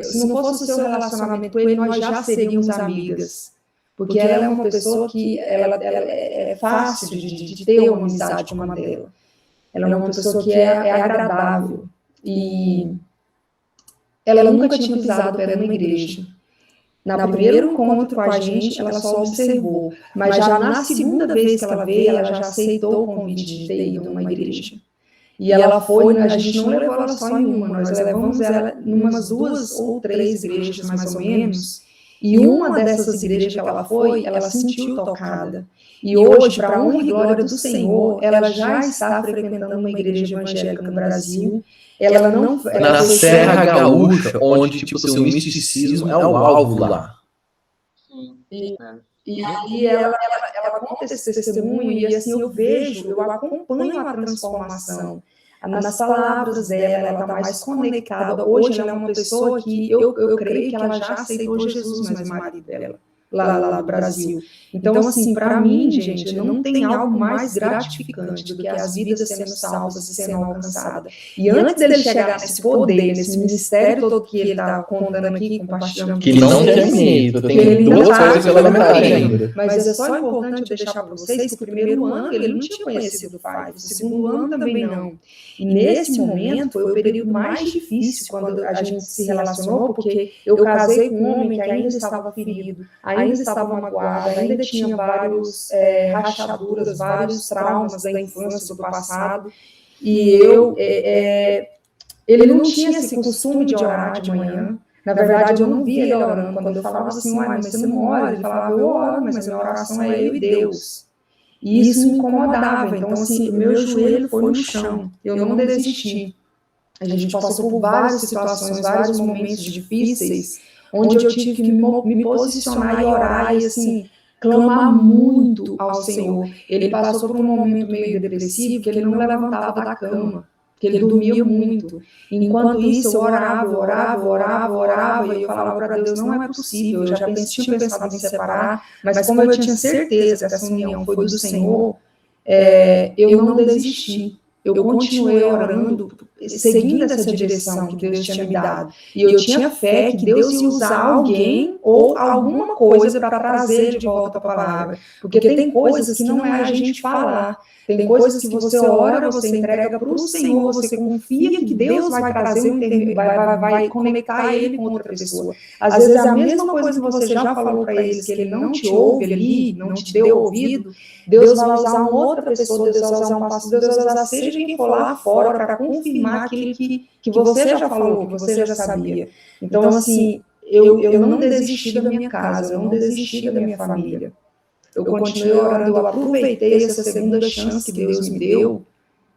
se não fosse o seu relacionamento com ele, nós já seríamos amigas, porque ela é uma pessoa que ela é fácil de ter uma amizade com uma dela. Ela é uma pessoa que é agradável. E ela nunca tinha pisado pé numa igreja. No primeiro encontro com a gente, ela só observou. Mas já na segunda vez que ela veio, ela já aceitou o convite de ter ido numa igreja. E ela foi, a gente não levou ela só em uma, nós levamos ela em umas 2 ou 3 igrejas, mais ou menos. E uma dessas igrejas que ela foi, ela se sentiu tocada. E hoje, para a honra e glória do Senhor, ela já está frequentando uma igreja evangélica no Brasil. Ela não... Na Serra Gaúcha, onde tipo, o misticismo é o alvo lá. E aí ela conta esse testemunho e assim eu vejo, eu acompanho a transformação. Nas palavras dela, ela está mais conectada. Hoje ela é uma pessoa que eu creio que ela já aceitou Jesus, mas o marido dela, lá no Brasil. Então, assim, para mim, gente, não tem algo mais gratificante do que as vidas sendo salvas e sendo alcançadas. E antes dele chegar nesse poder, nesse ministério todo que ele está contando aqui, compartilhando... Que ele não termina, tem 2 coisas pela metade ainda. Mas é só importante eu deixar para vocês que o primeiro ano ele não tinha conhecido o Pai, o segundo ano também não. E nesse momento foi o período mais difícil quando a gente se relacionou, porque eu casei com um homem que ainda estava ferido, ainda estava magoado, ainda tinha vários rachaduras, vários traumas da infância, do passado, e ele não tinha esse costume de orar de manhã. Na verdade, eu não via ele orando. Quando eu falava assim, mas você não ora? Ele falava, eu oro, mas a minha oração é eu e Deus. E isso me incomodava. Então, assim, o meu joelho foi no chão. Eu não desisti. A gente passou por várias situações, vários momentos difíceis, onde eu tive que me posicionar e orar, e assim, clamar muito ao Senhor. Ele passou por um momento meio depressivo, que ele não levantava da cama, que ele dormia muito. Enquanto isso, eu orava, orava, orava, orava, e eu falava para Deus, não é possível, eu já tinha pensado em separar, mas como eu tinha certeza que essa união foi do Senhor, eu não desisti. Eu continuei orando, seguindo essa direção que Deus tinha me dado. E eu tinha fé que Deus ia usar alguém ou alguma coisa para trazer de volta a palavra. Porque tem coisas que não é a gente falar. Tem coisas que você ora, você entrega para o Senhor, você confia que Deus vai trazer vai conectar ele com outra pessoa. Às vezes é a mesma coisa que você já falou para eles, que ele não te ouve ali, não te deu ouvido. Deus vai usar uma outra pessoa, Deus vai usar um pastor, Deus vai usar seja quem for lá fora para confirmar aquilo que você já falou, que você já sabia. Então, assim, eu não desisti da minha casa, eu não desisti da minha família. Eu continuei orando, eu aproveitei essa segunda chance que Deus me deu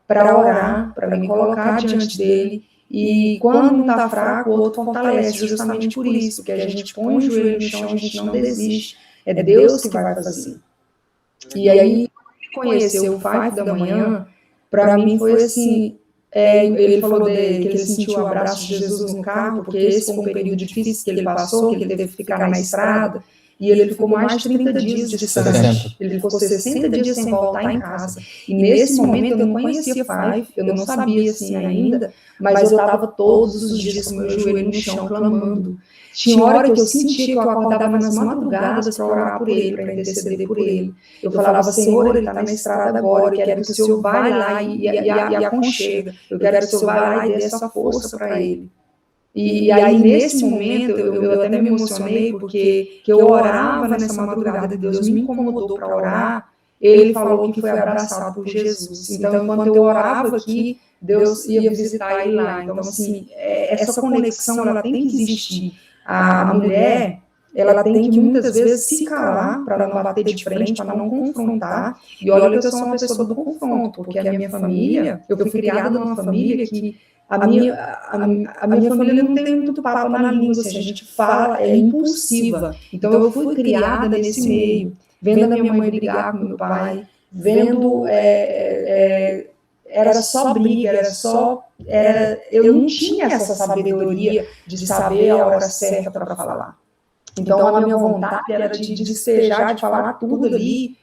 para orar, para me colocar diante dele. E quando um está fraco, o outro fortalece, justamente por isso, porque a gente põe o joelho no chão, a gente não desiste. É Deus que vai fazer. E aí, conhecer o Five da manhã, para mim foi assim, ele falou que ele sentiu o abraço de Jesus no carro, porque esse foi um período difícil que ele passou, que ele teve que ficar na estrada, e ele ficou mais de 30 dias distante. Ele ficou 60 dias sem voltar em casa. E nesse momento eu não conhecia Five, eu não sabia assim ainda, mas eu estava todos os dias com meu joelho no chão clamando. Tinha hora que eu sentia que eu acordava nas madrugadas para orar por ele, para interceder por ele. Eu falava, Senhor, ele está na estrada agora, eu quero que o Senhor vá lá e aconchega. Eu quero que o Senhor vá lá e dê essa força para ele. E aí, nesse momento, eu até me emocionei, porque que eu orava nessa madrugada, Deus me incomodou para orar, ele falou que foi abraçado por Jesus. Então, enquanto eu orava aqui, Deus ia visitar ele lá. Então, assim, essa conexão, ela tem que existir. A mulher, ela tem que muitas vezes se calar para não bater de frente, para não confrontar. E olha que eu sou uma pessoa do confronto, porque a minha família, eu fui criada numa família que a minha família não tem muito papo na língua, assim, a gente fala, é impulsiva. Então eu fui criada nesse meio, vendo a minha mãe brigar com meu pai, vendo era só briga, eu não tinha essa sabedoria de saber a hora certa para falar. Então a minha vontade era de despejar, de falar tudo ali,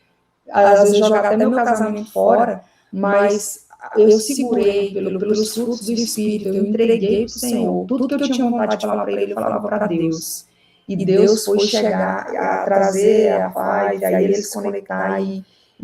às vezes jogar até meu casamento fora, mas eu segurei pelos frutos do Espírito, eu entreguei para o Senhor. Tudo que eu tinha vontade de falar para ele, eu falava para Deus. E Deus foi chegar a trazer a paz, aí eles se conectar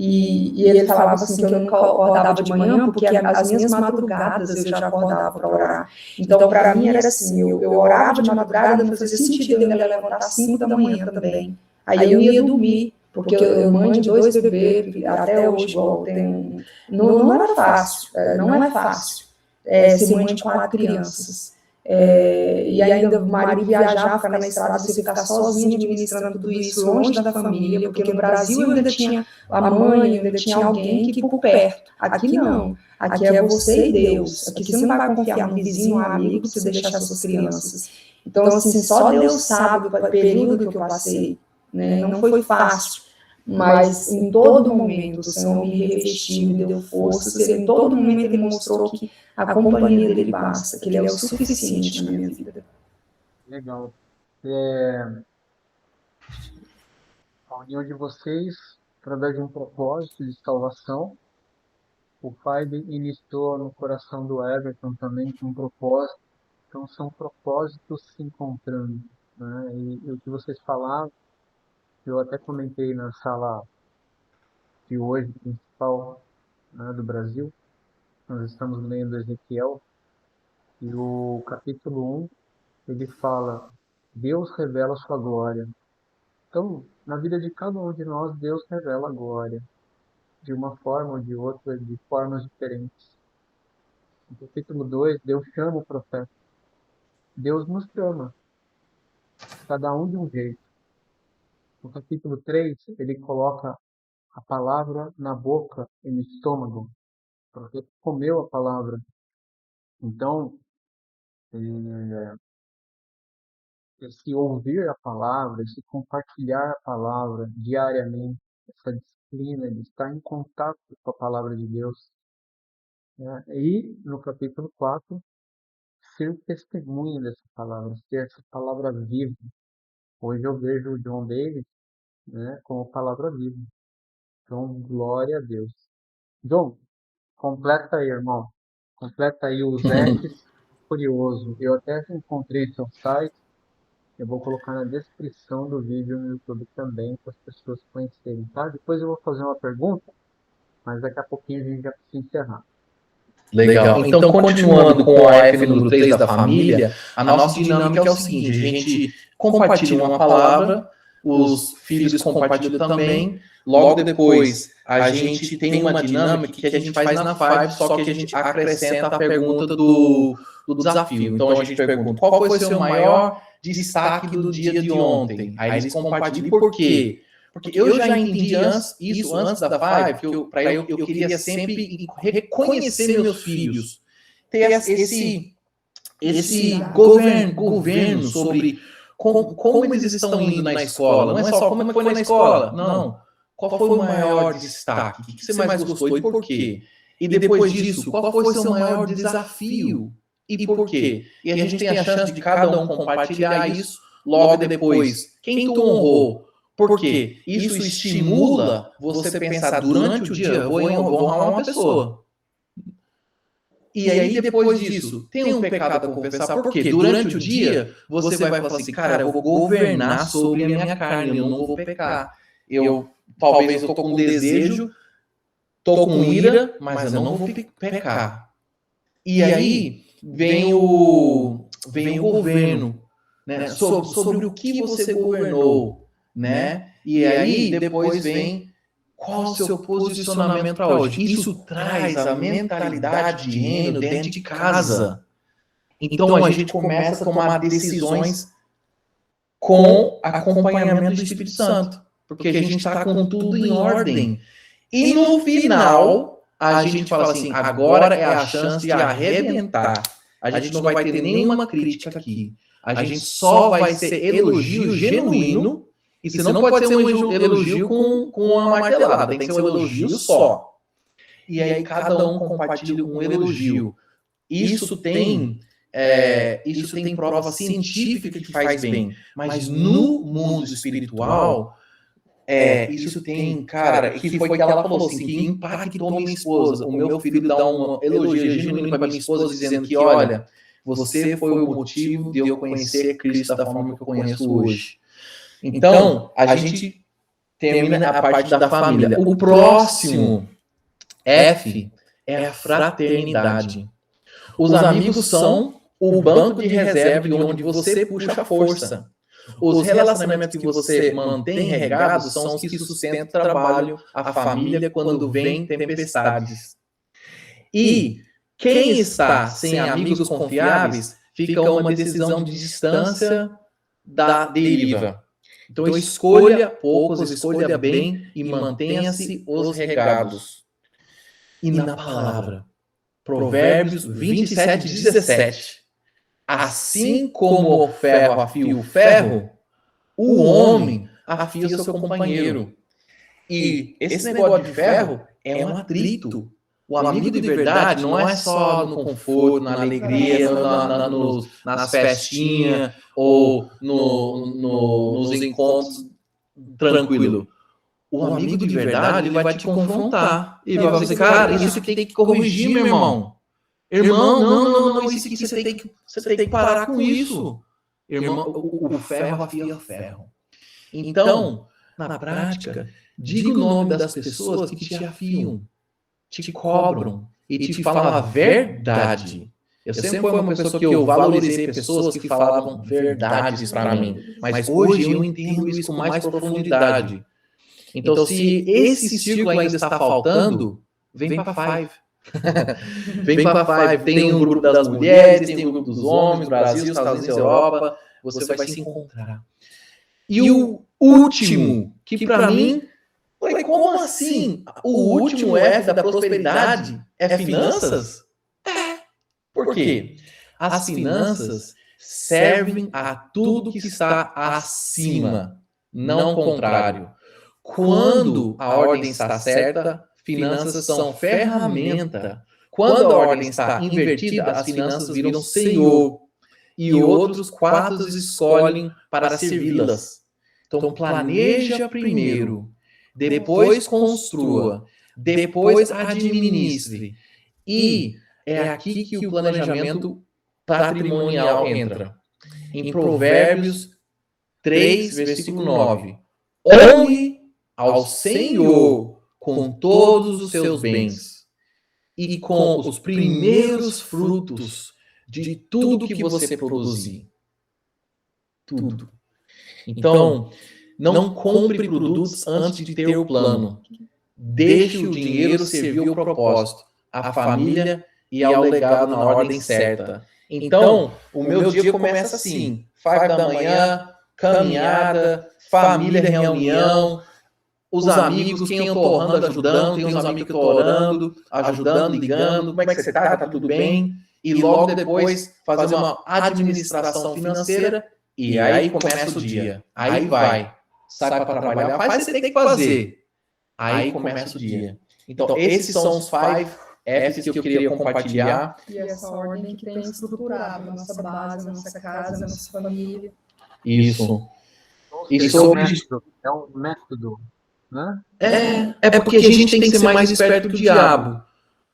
e ele falava assim que eu nunca acordava de manhã, porque as minhas madrugadas eu já acordava para orar. Então, para mim era assim, eu orava de madrugada, não fazia sentido eu me levantar às 5 da manhã também. Aí eu ia dormir, porque eu mãe de 2 bebês, até hoje, igual, não era fácil, não é fácil ser mãe de 4 crianças. E ainda o marido viajar, ficar na estrada, você ficar sozinha administrando tudo isso, longe da família, porque no Brasil eu ainda tinha a mãe, ainda tinha alguém que por perto. Aqui não. Aqui é você e Deus. Aqui você não vai confiar no vizinho, no amigo, para você deixar suas crianças. Então, assim, só Deus sabe o período que eu passei. Né? Não foi fácil, mas em todo momento o Senhor me revestiu, me deu forças, em todo momento Ele mostrou que a companhia dele basta, que Ele é o suficiente na minha vida. Legal. A união de vocês, através de um propósito de salvação, o Pai iniciou no coração do Everton também com um propósito. Então, são propósitos se encontrando, né? E o que vocês falaram, eu até comentei na sala de hoje, principal, né, do Brasil. Nós estamos lendo Ezequiel, e o capítulo 1, ele fala, Deus revela sua glória. Então, na vida de cada um de nós, Deus revela a glória, de uma forma ou de outra, de formas diferentes. No capítulo 2, Deus chama o profeta. Deus nos chama, cada um de um jeito. No capítulo 3, ele coloca a palavra na boca e no estômago, porque comeu a palavra. Então, esse ouvir a palavra, esse compartilhar a palavra diariamente, essa disciplina de estar em contato com a palavra de Deus, né? E no capítulo 4 ser testemunha dessa palavra, ser essa palavra viva. Hoje eu vejo o John Davis, né, como palavra viva. Então, glória a Deus. John, completa aí, irmão. Completa aí os Fs curioso. Eu até encontrei seu site. Eu vou colocar na descrição do vídeo no YouTube também, para as pessoas conhecerem, tá? Depois eu vou fazer uma pergunta, mas daqui a pouquinho a gente já precisa encerrar. Legal. Então, continuando com a F número 3 da família, a nossa dinâmica é o seguinte: a gente compartilha uma palavra, os filhos compartilham também, logo depois a gente tem uma dinâmica que a gente faz na Five, só que a gente acrescenta a pergunta do desafio. Então, a gente pergunta: qual foi o seu maior destaque do dia de ontem? Aí eles compartilham por quê? Porque eu já entendi isso antes da Five, que eu queria sempre reconhecer meus filhos, ter esse governo sobre como eles estão indo na escola. Não é só como é que foi na escola, não. Qual foi o maior destaque? O que você mais gostou e por quê? E depois disso, qual foi o seu maior desafio e por quê? E a gente tem a chance de cada um compartilhar isso. Logo depois, quem tu honrou? Por quê? Isso estimula você pensar durante o dia, eu vou honrar uma pessoa. E aí, depois disso, tem um pecado a confessar. Por quê? Durante o dia, você vai falar assim, cara, eu vou governar sobre a minha carne, eu não vou pecar. Talvez eu tô com desejo, tô com ira, mas eu não vou pecar. E aí, vem o governo, né? Sobre o que você governou, né? E aí depois vem qual o seu posicionamento para hoje. Isso traz a mentalidade de reino dentro de casa. Então a gente começa a tomar decisões com acompanhamento do Espírito Santo, porque a gente está com tudo em ordem. E no final a gente fala assim, agora é a chance de arrebentar. A gente não vai ter nenhuma crítica aqui. A gente só vai ser elogio genuíno. E se não pode ser um elogio com uma martelada, tem que ser um elogio só. E aí cada um compartilha um elogio. Isso tem prova científica que faz bem. Mas no mundo espiritual, isso tem, cara, que foi que ela falou assim, que impactou minha esposa. O meu filho dá um elogio genuíno para minha esposa, dizendo que, olha, você foi o motivo de eu conhecer Cristo da forma que eu conheço hoje. Então, a gente termina a parte da família. O próximo F é a fraternidade. Os amigos são o banco de reserva de onde você puxa a força. Os relacionamentos que você mantém regados são os que sustentam o trabalho, a família, quando vem tempestades. E quem está sem amigos confiáveis fica uma decisão de distância da deriva. Então escolha poucos, escolha bem e mantenha-se os regados. E na palavra, Provérbios 27:17. Assim como o ferro afia o ferro, o homem afia o seu companheiro. E esse negócio de ferro é um atrito. O amigo de verdade não é só no conforto, na alegria, nas festinhas ou nos encontros tranquilo. O amigo de verdade, ele vai te confrontar. Ele vai dizer, cara, isso aqui tem que corrigir, meu irmão. Irmão, não, isso aqui você tem que parar com isso. Irmão, o ferro afia o ferro. Então, na prática, diga o nome das pessoas que te afiam, te cobram e te falam a verdade. Eu sempre fui uma pessoa que eu valorizei pessoas que falavam verdades para mim, mas hoje eu entendo isso com mais profundidade. Então, se esse círculo ainda está faltando, vem para Five. Vem para Five. Tem um grupo das mulheres, tem um grupo dos homens, Brasil, Estados Unidos, Europa. Você vai se encontrar. E o último, que para mim, como assim? O último F da prosperidade é finanças? Por quê? As finanças servem a tudo que está acima, não contrário. Quando a ordem está certa, finanças são ferramenta. Quando a ordem está invertida, as finanças viram senhor. E outros quatro escolhem para servi-las. Então, planeja primeiro, depois construa, depois administre. E é aqui que o planejamento patrimonial entra. Em Provérbios 3, versículo 9. Honre ao Senhor com todos os seus bens e com os primeiros frutos de tudo que você produzir. Tudo. Então, não compre produtos antes de ter o plano. Deixe o dinheiro servir o propósito, a família e ao legado na ordem certa. Então, o meu dia começa assim: 5 da manhã, caminhada, família, reunião, os amigos, quem eu tô orando, ajudando, tem uns amigos que eu tô orando, ajudando, ligando, como é que você tá? Tá tudo bem? E logo depois fazer uma administração financeira e aí começa o dia. Aí vai, sai para trabalhar, faz o que você tem que fazer. Aí começa o dia. Então, esses são os 5 F's que eu queria compartilhar. E essa ordem que tem estruturado a nossa base, a nossa casa, a nossa família. Isso. Esse é um método, né? É porque a gente tem que ser mais esperto que o diabo.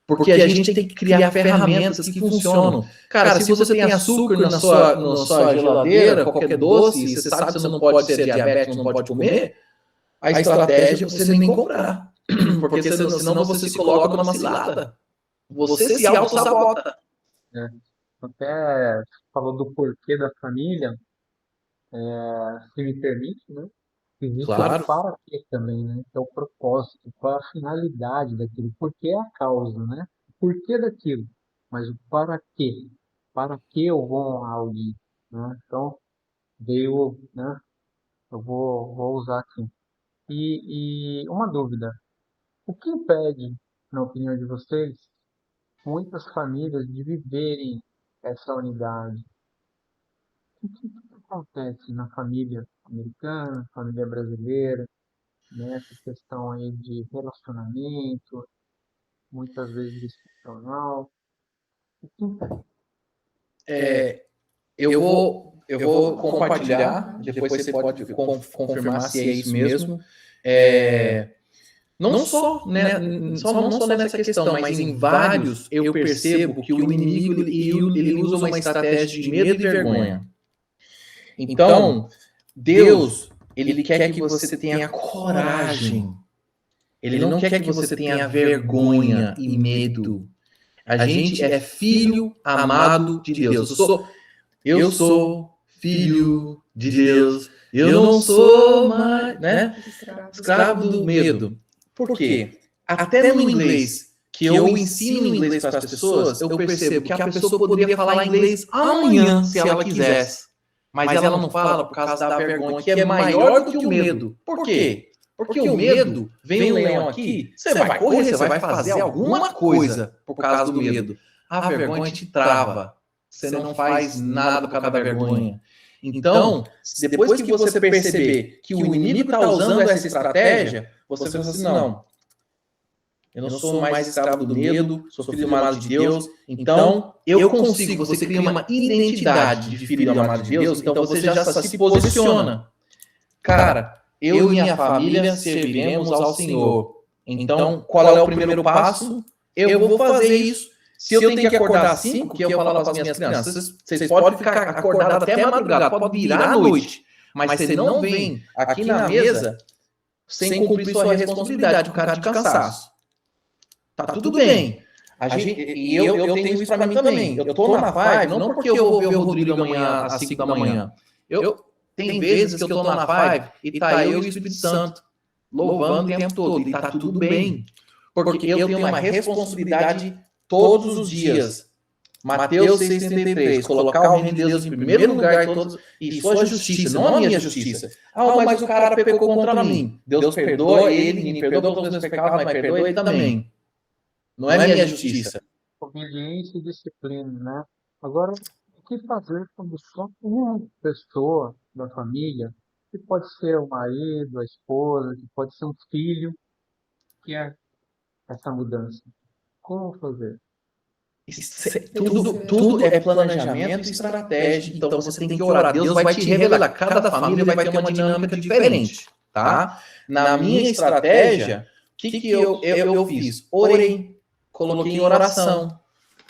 Porque a gente tem que criar ferramentas que funcionam. Cara, se você tem açúcar na sua geladeira, qualquer doce, e você sabe que você não pode ser diabético, não pode comer, a estratégia é você nem comprar. Porque senão você se coloca numa cilada. Você se auto-sabota. Até falou do porquê da família, se me permite, né? Existe Claro. o para quê também, né? Que é o propósito, qual é a finalidade daquilo, por que é a causa, né? O porquê daquilo, mas o para quê? Para que eu vou honrar alguém, né? Então, veio, né? Eu vou usar aqui. E uma dúvida, o que impede, na opinião de vocês, muitas famílias de viverem essa unidade? O que acontece na família americana, família brasileira, né? Essa questão aí de relacionamento, muitas vezes disfuncional. O que impede? Eu vou compartilhar, depois você pode confirmar se é isso mesmo. Não só nessa questão, mas em vários eu percebo que o inimigo ele usa uma estratégia de medo e vergonha. Então, Deus, ele quer que você tenha coragem. Ele não quer que você tenha vergonha e medo. A gente é filho amado de Deus. Eu sou filho de Deus. Eu não sou mais, né? Escravo do medo. Por quê? Até no inglês, que eu ensino inglês para as pessoas, eu percebo que a pessoa poderia falar inglês amanhã, se ela quisesse. Mas ela não fala por causa da vergonha, que é maior do que o medo. Por quê? Porque o medo, vem um leão aqui, você vai correr, você vai fazer alguma coisa por causa do medo. A vergonha te trava. Você não faz nada por causa da vergonha. Então, depois que você perceber que o inimigo está usando essa estratégia, você pensa assim, não, eu não sou mais escravo do medo, sou filho amado de Deus, então eu consigo, você cria uma identidade de filho amado de Deus, então você já se posiciona. Cara, eu e minha família serviremos ao Senhor. Então, qual é o primeiro passo? Eu vou fazer isso. Se eu tenho que acordar às 5, que eu falo para as minhas crianças, vocês podem ficar acordados até a madrugada, pode virar à noite, mas você não vem aqui na mesa sem cumprir sua responsabilidade, por causa de cansaço. Tá tudo bem. Eu tenho isso para mim também. Eu tô na Five, não porque eu vou ver o Rodrigo amanhã às 5 da manhã. Tem vezes que eu tô na Five e tá eu e o Espírito Santo louvando o tempo todo, e tá tudo bem. Porque eu tenho uma responsabilidade todos os dias. Mateus 6,33, colocar o reino de Deus em primeiro lugar e sua justiça, não a minha justiça. Mas o cara pecou contra mim. Deus perdoa ele, me perdoa todos os meus pecados, mas perdoa ele também. Não é minha justiça. Obediência e disciplina, né? Agora, que fazer quando só uma pessoa da família, que pode ser o marido, a esposa, que pode ser um filho, quer essa mudança? Como fazer? Tudo é planejamento e estratégia. Então você tem que orar. Deus vai te revelar. Cada família vai ter uma dinâmica diferente, tá? Na minha estratégia, o que eu fiz? Orei, coloquei em oração.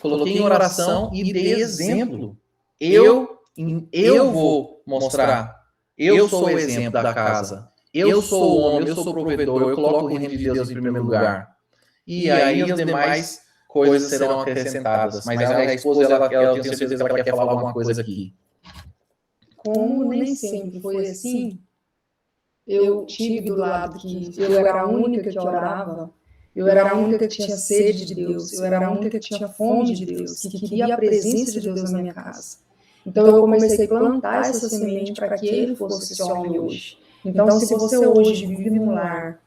Coloquei em oração e dei exemplo. Eu vou mostrar. Eu sou o exemplo da casa. Eu sou o homem, eu sou o provedor. Eu coloco o reino de Deus em primeiro lugar. E aí as demais coisas serão acrescentadas. Mas a esposa, ela eu tenho certeza que ela quer falar alguma coisa aqui. Como nem sempre foi assim, eu tive do lado que eu era a única que orava, eu era a única que tinha sede de Deus, eu era a única que tinha fome de Deus, que queria a presença de Deus na minha casa. Então eu comecei a plantar essa semente para que ele fosse esse homem hoje. Então se você hoje vive num lar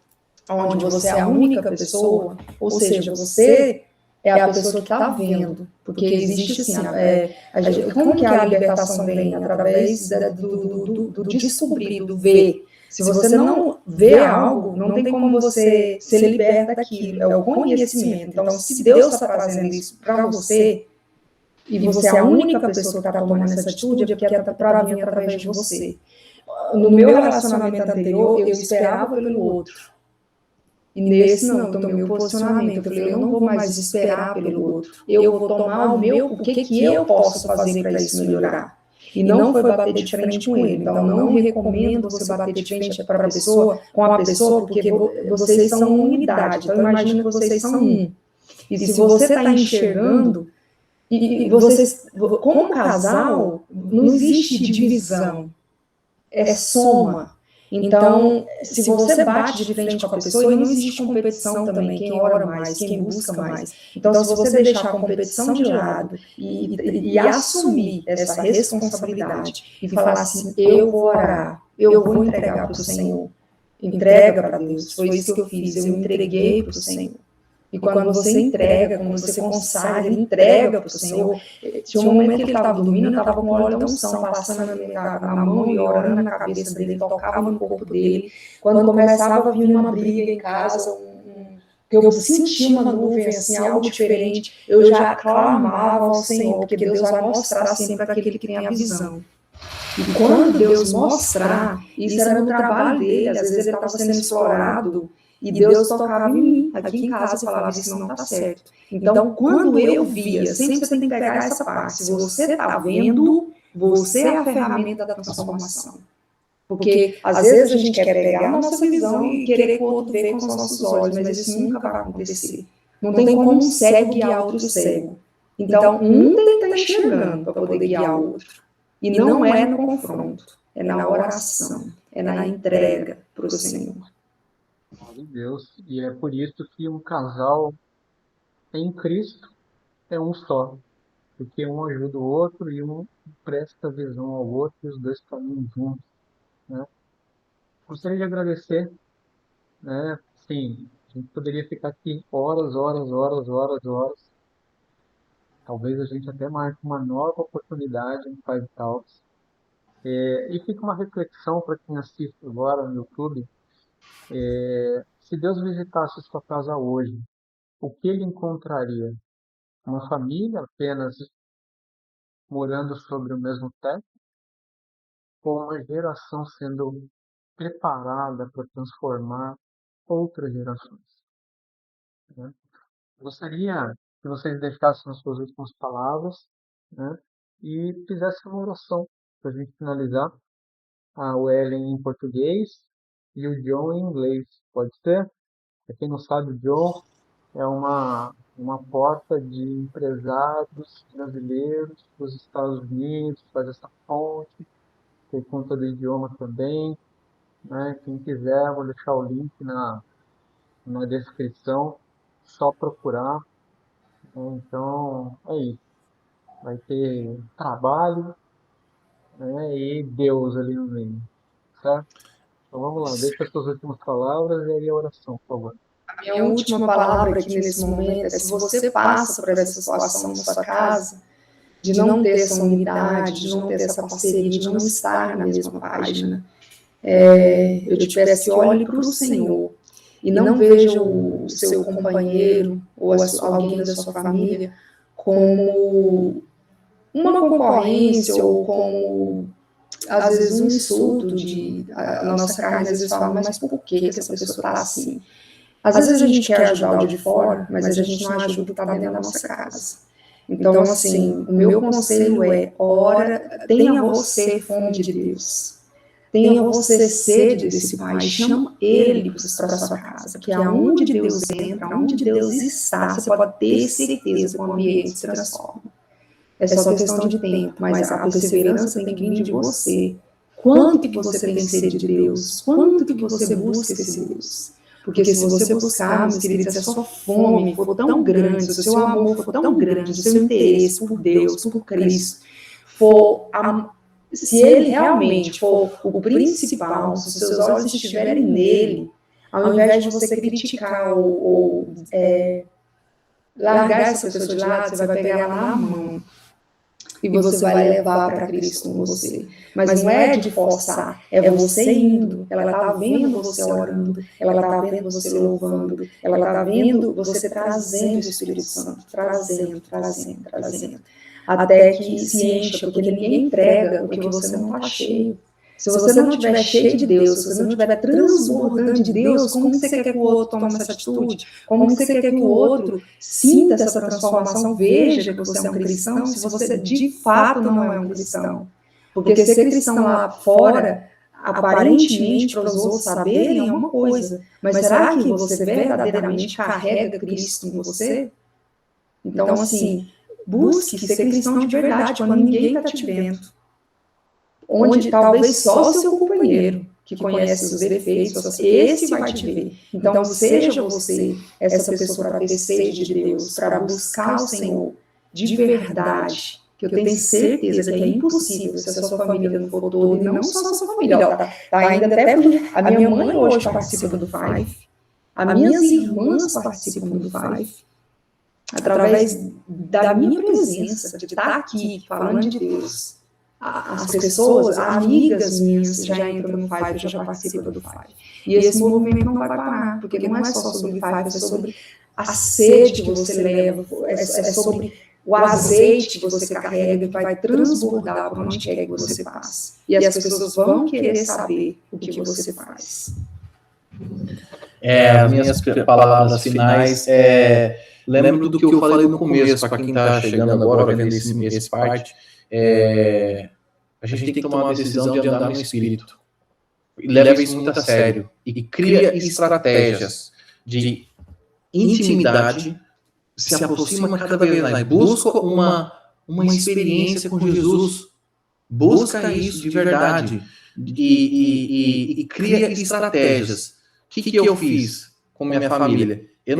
onde você é a única pessoa, ou seja, você é a pessoa que está vendo, porque existe assim, como que a libertação vem? Através do descobrir, do ver. Se você não vê algo, não tem como você ser liberta daquilo, é o conhecimento. Então, se Deus está trazendo isso para você, e você é a única pessoa que está tomando essa atitude, é porque é para vir através de você. No meu relacionamento anterior, eu esperava pelo outro. E nesse não, tomei o meu posicionamento. Eu falei, eu não vou mais esperar pelo outro. Eu vou tomar o que eu posso fazer para isso melhorar. E não foi bater de frente com ele. Então, não recomendo você bater de frente com a pessoa, porque vocês são uma unidade. Então, imagina que vocês são um. E se você está enxergando, e vocês, como casal, não existe divisão. É soma. Então, se você bate de frente com a pessoa, e não existe competição também, quem ora mais, quem busca mais. Então, se você deixar a competição de lado e assumir essa responsabilidade e falar assim, eu vou orar, eu vou entregar para o Senhor, entrega para Deus, foi isso que eu fiz, eu entreguei para o Senhor. E quando você entrega, quando você consagra, entrega para o Senhor. Tinha um momento que ele estava dormindo, eu estava com óleo da unção passando na mão e orando na cabeça dele, tocava no corpo dele. Quando começava a vir uma briga em casa, eu sentia uma nuvem, assim, algo diferente, eu já clamava ao Senhor, porque Deus vai mostrar sempre para aquele que tem a visão. E quando Deus mostrar, isso era no trabalho dele, às vezes ele estava sendo explorado, e Deus tocava em mim, aqui em casa, e falava, isso não está certo. Então, quando eu via, sempre você tem que pegar essa parte, se você está vendo, você é a ferramenta da transformação. Porque, às vezes, a gente quer pegar a nossa visão e querer que o outro veja com os nossos olhos, mas isso nunca vai acontecer. Não tem como um cego guiar outro cego. Então, um tem que estar enxergando para poder guiar o outro. E não é no confronto, é na oração, é na entrega para o Senhor. Glória a Deus. E é por isso que um casal em Cristo é um só. Porque um ajuda o outro e um presta visão ao outro e os dois caminham juntos, né? Gostaria de agradecer, né? Sim, a gente poderia ficar aqui horas, horas, horas, horas, horas. Talvez a gente até marque uma nova oportunidade no Five Talks. E fica uma reflexão para quem assiste agora no YouTube. Se Deus visitasse sua casa hoje, o que ele encontraria? Uma família apenas morando sobre o mesmo teto? Ou uma geração sendo preparada para transformar outras gerações, né? Gostaria que vocês deixassem as suas últimas palavras, né? E fizessem uma oração para a gente finalizar. A Ellen em português e o John em inglês. Pode ser? Para quem não sabe, o John é uma porta de empresários brasileiros para os Estados Unidos, faz essa ponte, por conta do idioma também, né? Quem quiser, vou deixar o link na descrição, só procurar, né? Então, é isso. Vai ter trabalho, né? E Deus ali no meio, certo? Então vamos lá, deixa as suas últimas palavras e aí a oração, por favor. A minha última palavra aqui nesse momento é: se você passa por essa situação na sua casa, de não ter essa unidade, de não ter essa parceria, de não estar na mesma página. Eu te peço que olhe para o Senhor e não veja o seu companheiro ou alguém da sua família como uma concorrência ou como, às vezes, um insulto. A nossa carne às vezes fala, mas por que essa pessoa está assim? Às vezes a gente quer ajudar o de fora, mas a gente não ajuda o que está dentro da nossa casa. Então, assim, o meu conselho é, ora, tenha você fome de Deus. Tenha você sede desse Pai, chama Ele para a sua casa, que aonde Deus entra, aonde Deus está, você pode ter certeza que o ambiente se transforma. É só questão de tempo, mas a perseverança tem que vir de você. Quanto que você tem sede de Deus? Quanto que você busca esse Deus? Porque se você buscar, meus queridos, se a sua fome for tão grande, se o seu amor for tão grande, se o seu interesse por Deus, por Cristo, se ele realmente for o principal, se os seus olhos estiverem nele, ao invés de você criticar ou largar essa pessoa de lado, você vai pegar ela na mão e você vai levar para Cristo com você. Mas não é de forçar, é você indo. Ela está vendo você orando, ela está vendo você louvando, ela está vendo você trazendo o Espírito Santo, trazendo. Até que se encha, porque ninguém entrega o que você não está cheio. Se você não estiver cheio de Deus, se você não estiver transbordando de Deus, como você quer que o outro tome essa atitude? Como você quer que o outro sinta essa transformação, veja que você é um cristão, se você de fato não é um cristão? Porque ser cristão lá fora, aparentemente, para os outros saberem, é uma coisa. Mas será que você verdadeiramente carrega Cristo em você? Então, assim, busque ser cristão de verdade, quando ninguém está te vendo. Onde talvez só o seu companheiro, que conhece os defeitos, esse vai te ver. Então, seja você essa pessoa para ter sede de Deus, para buscar o Senhor de verdade, que eu tenho certeza que é impossível se a sua família não for toda, e não só a sua família. Tá ainda até a minha mãe hoje participa do Five, as minhas irmãs participam do Five, através da minha presença, de estar aqui falando de Deus. As pessoas, amigas minhas, já entram no Five, já participam do Five. E esse movimento não vai parar, porque não é só sobre o Five, é sobre a sede que você leva, é sobre o azeite que você carrega, que vai transbordar por onde quer que você passe. E as pessoas vão querer saber o que você faz. As minhas palavras finais lembro do que eu falei no começo, para quem está chegando agora, vendo esse parte, a gente tem que tomar uma decisão de andar no Espírito. E leva isso muito a sério. E cria estratégias de intimidade, se aproxima cada vez mais. Busca uma experiência com Jesus. Busca isso de verdade. E cria estratégias. O que eu fiz com minha família? Eu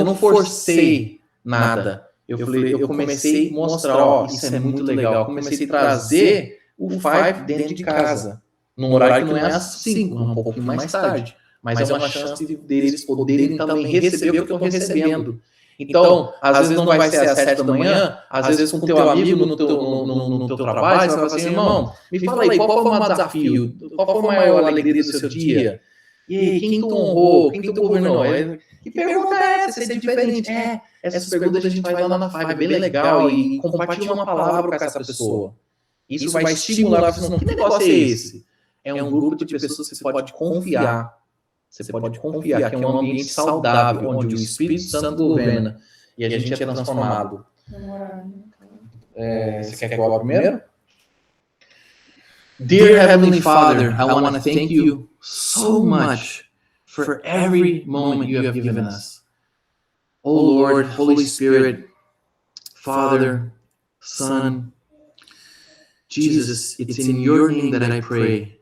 não forcei nada. Eu comecei a mostrar, isso é muito legal. Comecei a trazer o Five dentro de casa. Num horário que não é às 5, um pouquinho mais tarde. Mas é uma chance deles poderem também receber o que eu estou recebendo. Então, às vezes não vai ser às 7 da manhã, às vezes com o teu amigo no teu trabalho, você vai falar assim, irmão, me fala aí, qual foi o maior desafio? Qual foi a maior alegria do seu dia? E aí, quem tu honrou? Quem tu governou? Que pergunta é essa? Isso é diferente. Essas perguntas a gente vai lá na Five, é bem legal, e compartilha uma palavra com essa pessoa. Isso vai estimular a pessoa. Que negócio é esse? É um grupo de pessoas que você pode confiar. Você pode confiar que é um ambiente saudável, onde o Espírito Santo governa e a gente é transformado. Você quer que eu abra primeiro? Dear Heavenly Father, I want to thank you so much for every moment you have given us. Oh Lord, Holy Spirit, Father, Son, Jesus, it's in your name that I pray.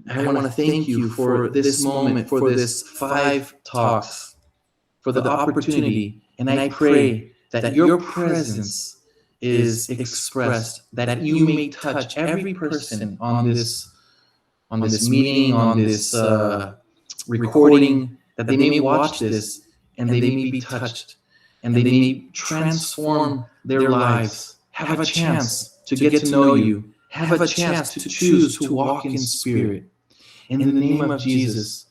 I want to thank you for this moment, for this Five Talks, for the opportunity. And I pray that your presence is expressed, that you may touch every person on this meeting, on this recording, that they may watch this and they may be touched and they may transform their lives. have a chance to get to know you, have a chance to choose to walk in spirit. In the name of Jesus,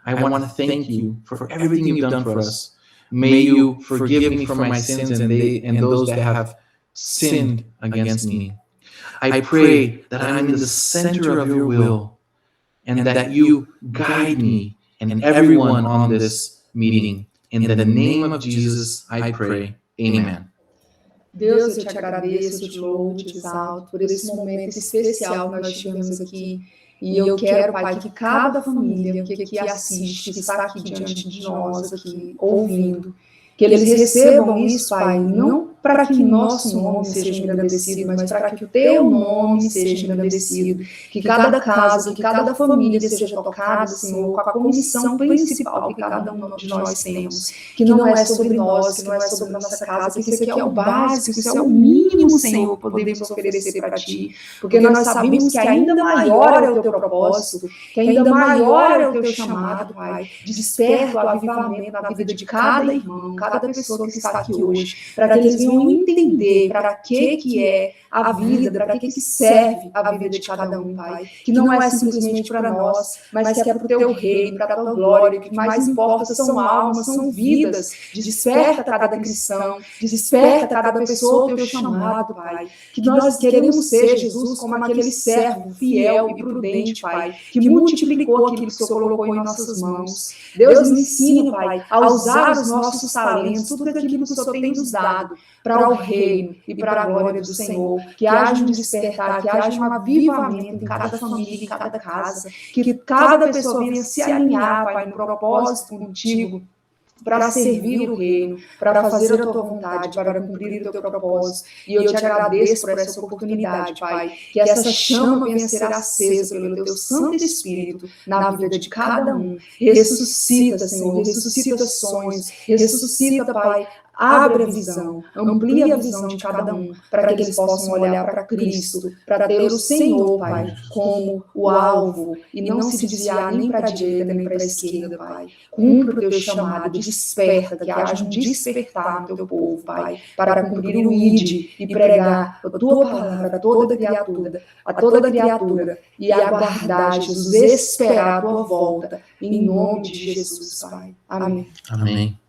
I want to thank you for everything you've done for us. May you forgive me for my sins and those that have sinned against me. I pray that I'm in the center of your will and that you guide me and everyone on this meeting. In the name of Jesus, I pray. Amen. Deus, eu te agradeço, eu te louvo, te exalto por esse momento especial que nós tivemos aqui. E eu quero, Pai, que cada família que aqui assiste, que está aqui diante de nós, aqui ouvindo, que eles recebam isso, Pai, não para que nosso nome seja engrandecido, mas para que o teu nome seja engrandecido, que cada casa, que cada família seja tocada, Senhor, com a comissão principal que cada um de nós temos, que não é sobre nós, que não é sobre nossa casa, que isso aqui é o básico, isso é o mínimo, Senhor, que podemos oferecer para Ti, porque nós sabemos que ainda maior é o teu propósito, que ainda maior é o teu chamado, Pai. Desperta o avivamento na vida de cada irmão, cada pessoa que está aqui hoje, para que eles venham entender para que é a vida, para que serve a vida de cada um, Pai. Que não é simplesmente para nós, mas que é para o teu reino, para a tua glória. O que mais importa são almas, são vidas. Desperta cada cristão, desperta cada pessoa o teu chamado, Pai. Que nós queremos ser, Jesus, como aquele servo fiel e prudente, Pai, que multiplicou aquilo que o Senhor colocou em nossas mãos. Deus nos ensina, Pai, a usar os nossos talentos, tudo aquilo que o Senhor tem nos dado para o reino e para a glória do Senhor. Que haja um despertar, que haja um avivamento em cada família, em cada casa, que cada pessoa venha se alinhar, Pai, no propósito contigo, para servir o reino, para fazer a tua vontade, para cumprir o teu propósito. E eu te agradeço por essa oportunidade, Pai, que essa chama venha ser acesa pelo teu Santo Espírito na vida de cada um. Ressuscita, Senhor, ressuscita sonhos, ressuscita, Pai, abre a visão, amplia a visão de cada um, para que eles possam olhar para Cristo, para ter o Senhor, Pai, como o alvo, e não se desviar nem para a direita, nem para a esquerda, Pai. Cumpre o teu chamado, desperta, que haja um despertar no teu povo, Pai, para cumprir o ID e pregar a tua palavra a toda criatura, e aguardar, Jesus, esperar a tua volta, em nome de Jesus, Pai. Amém. Amém.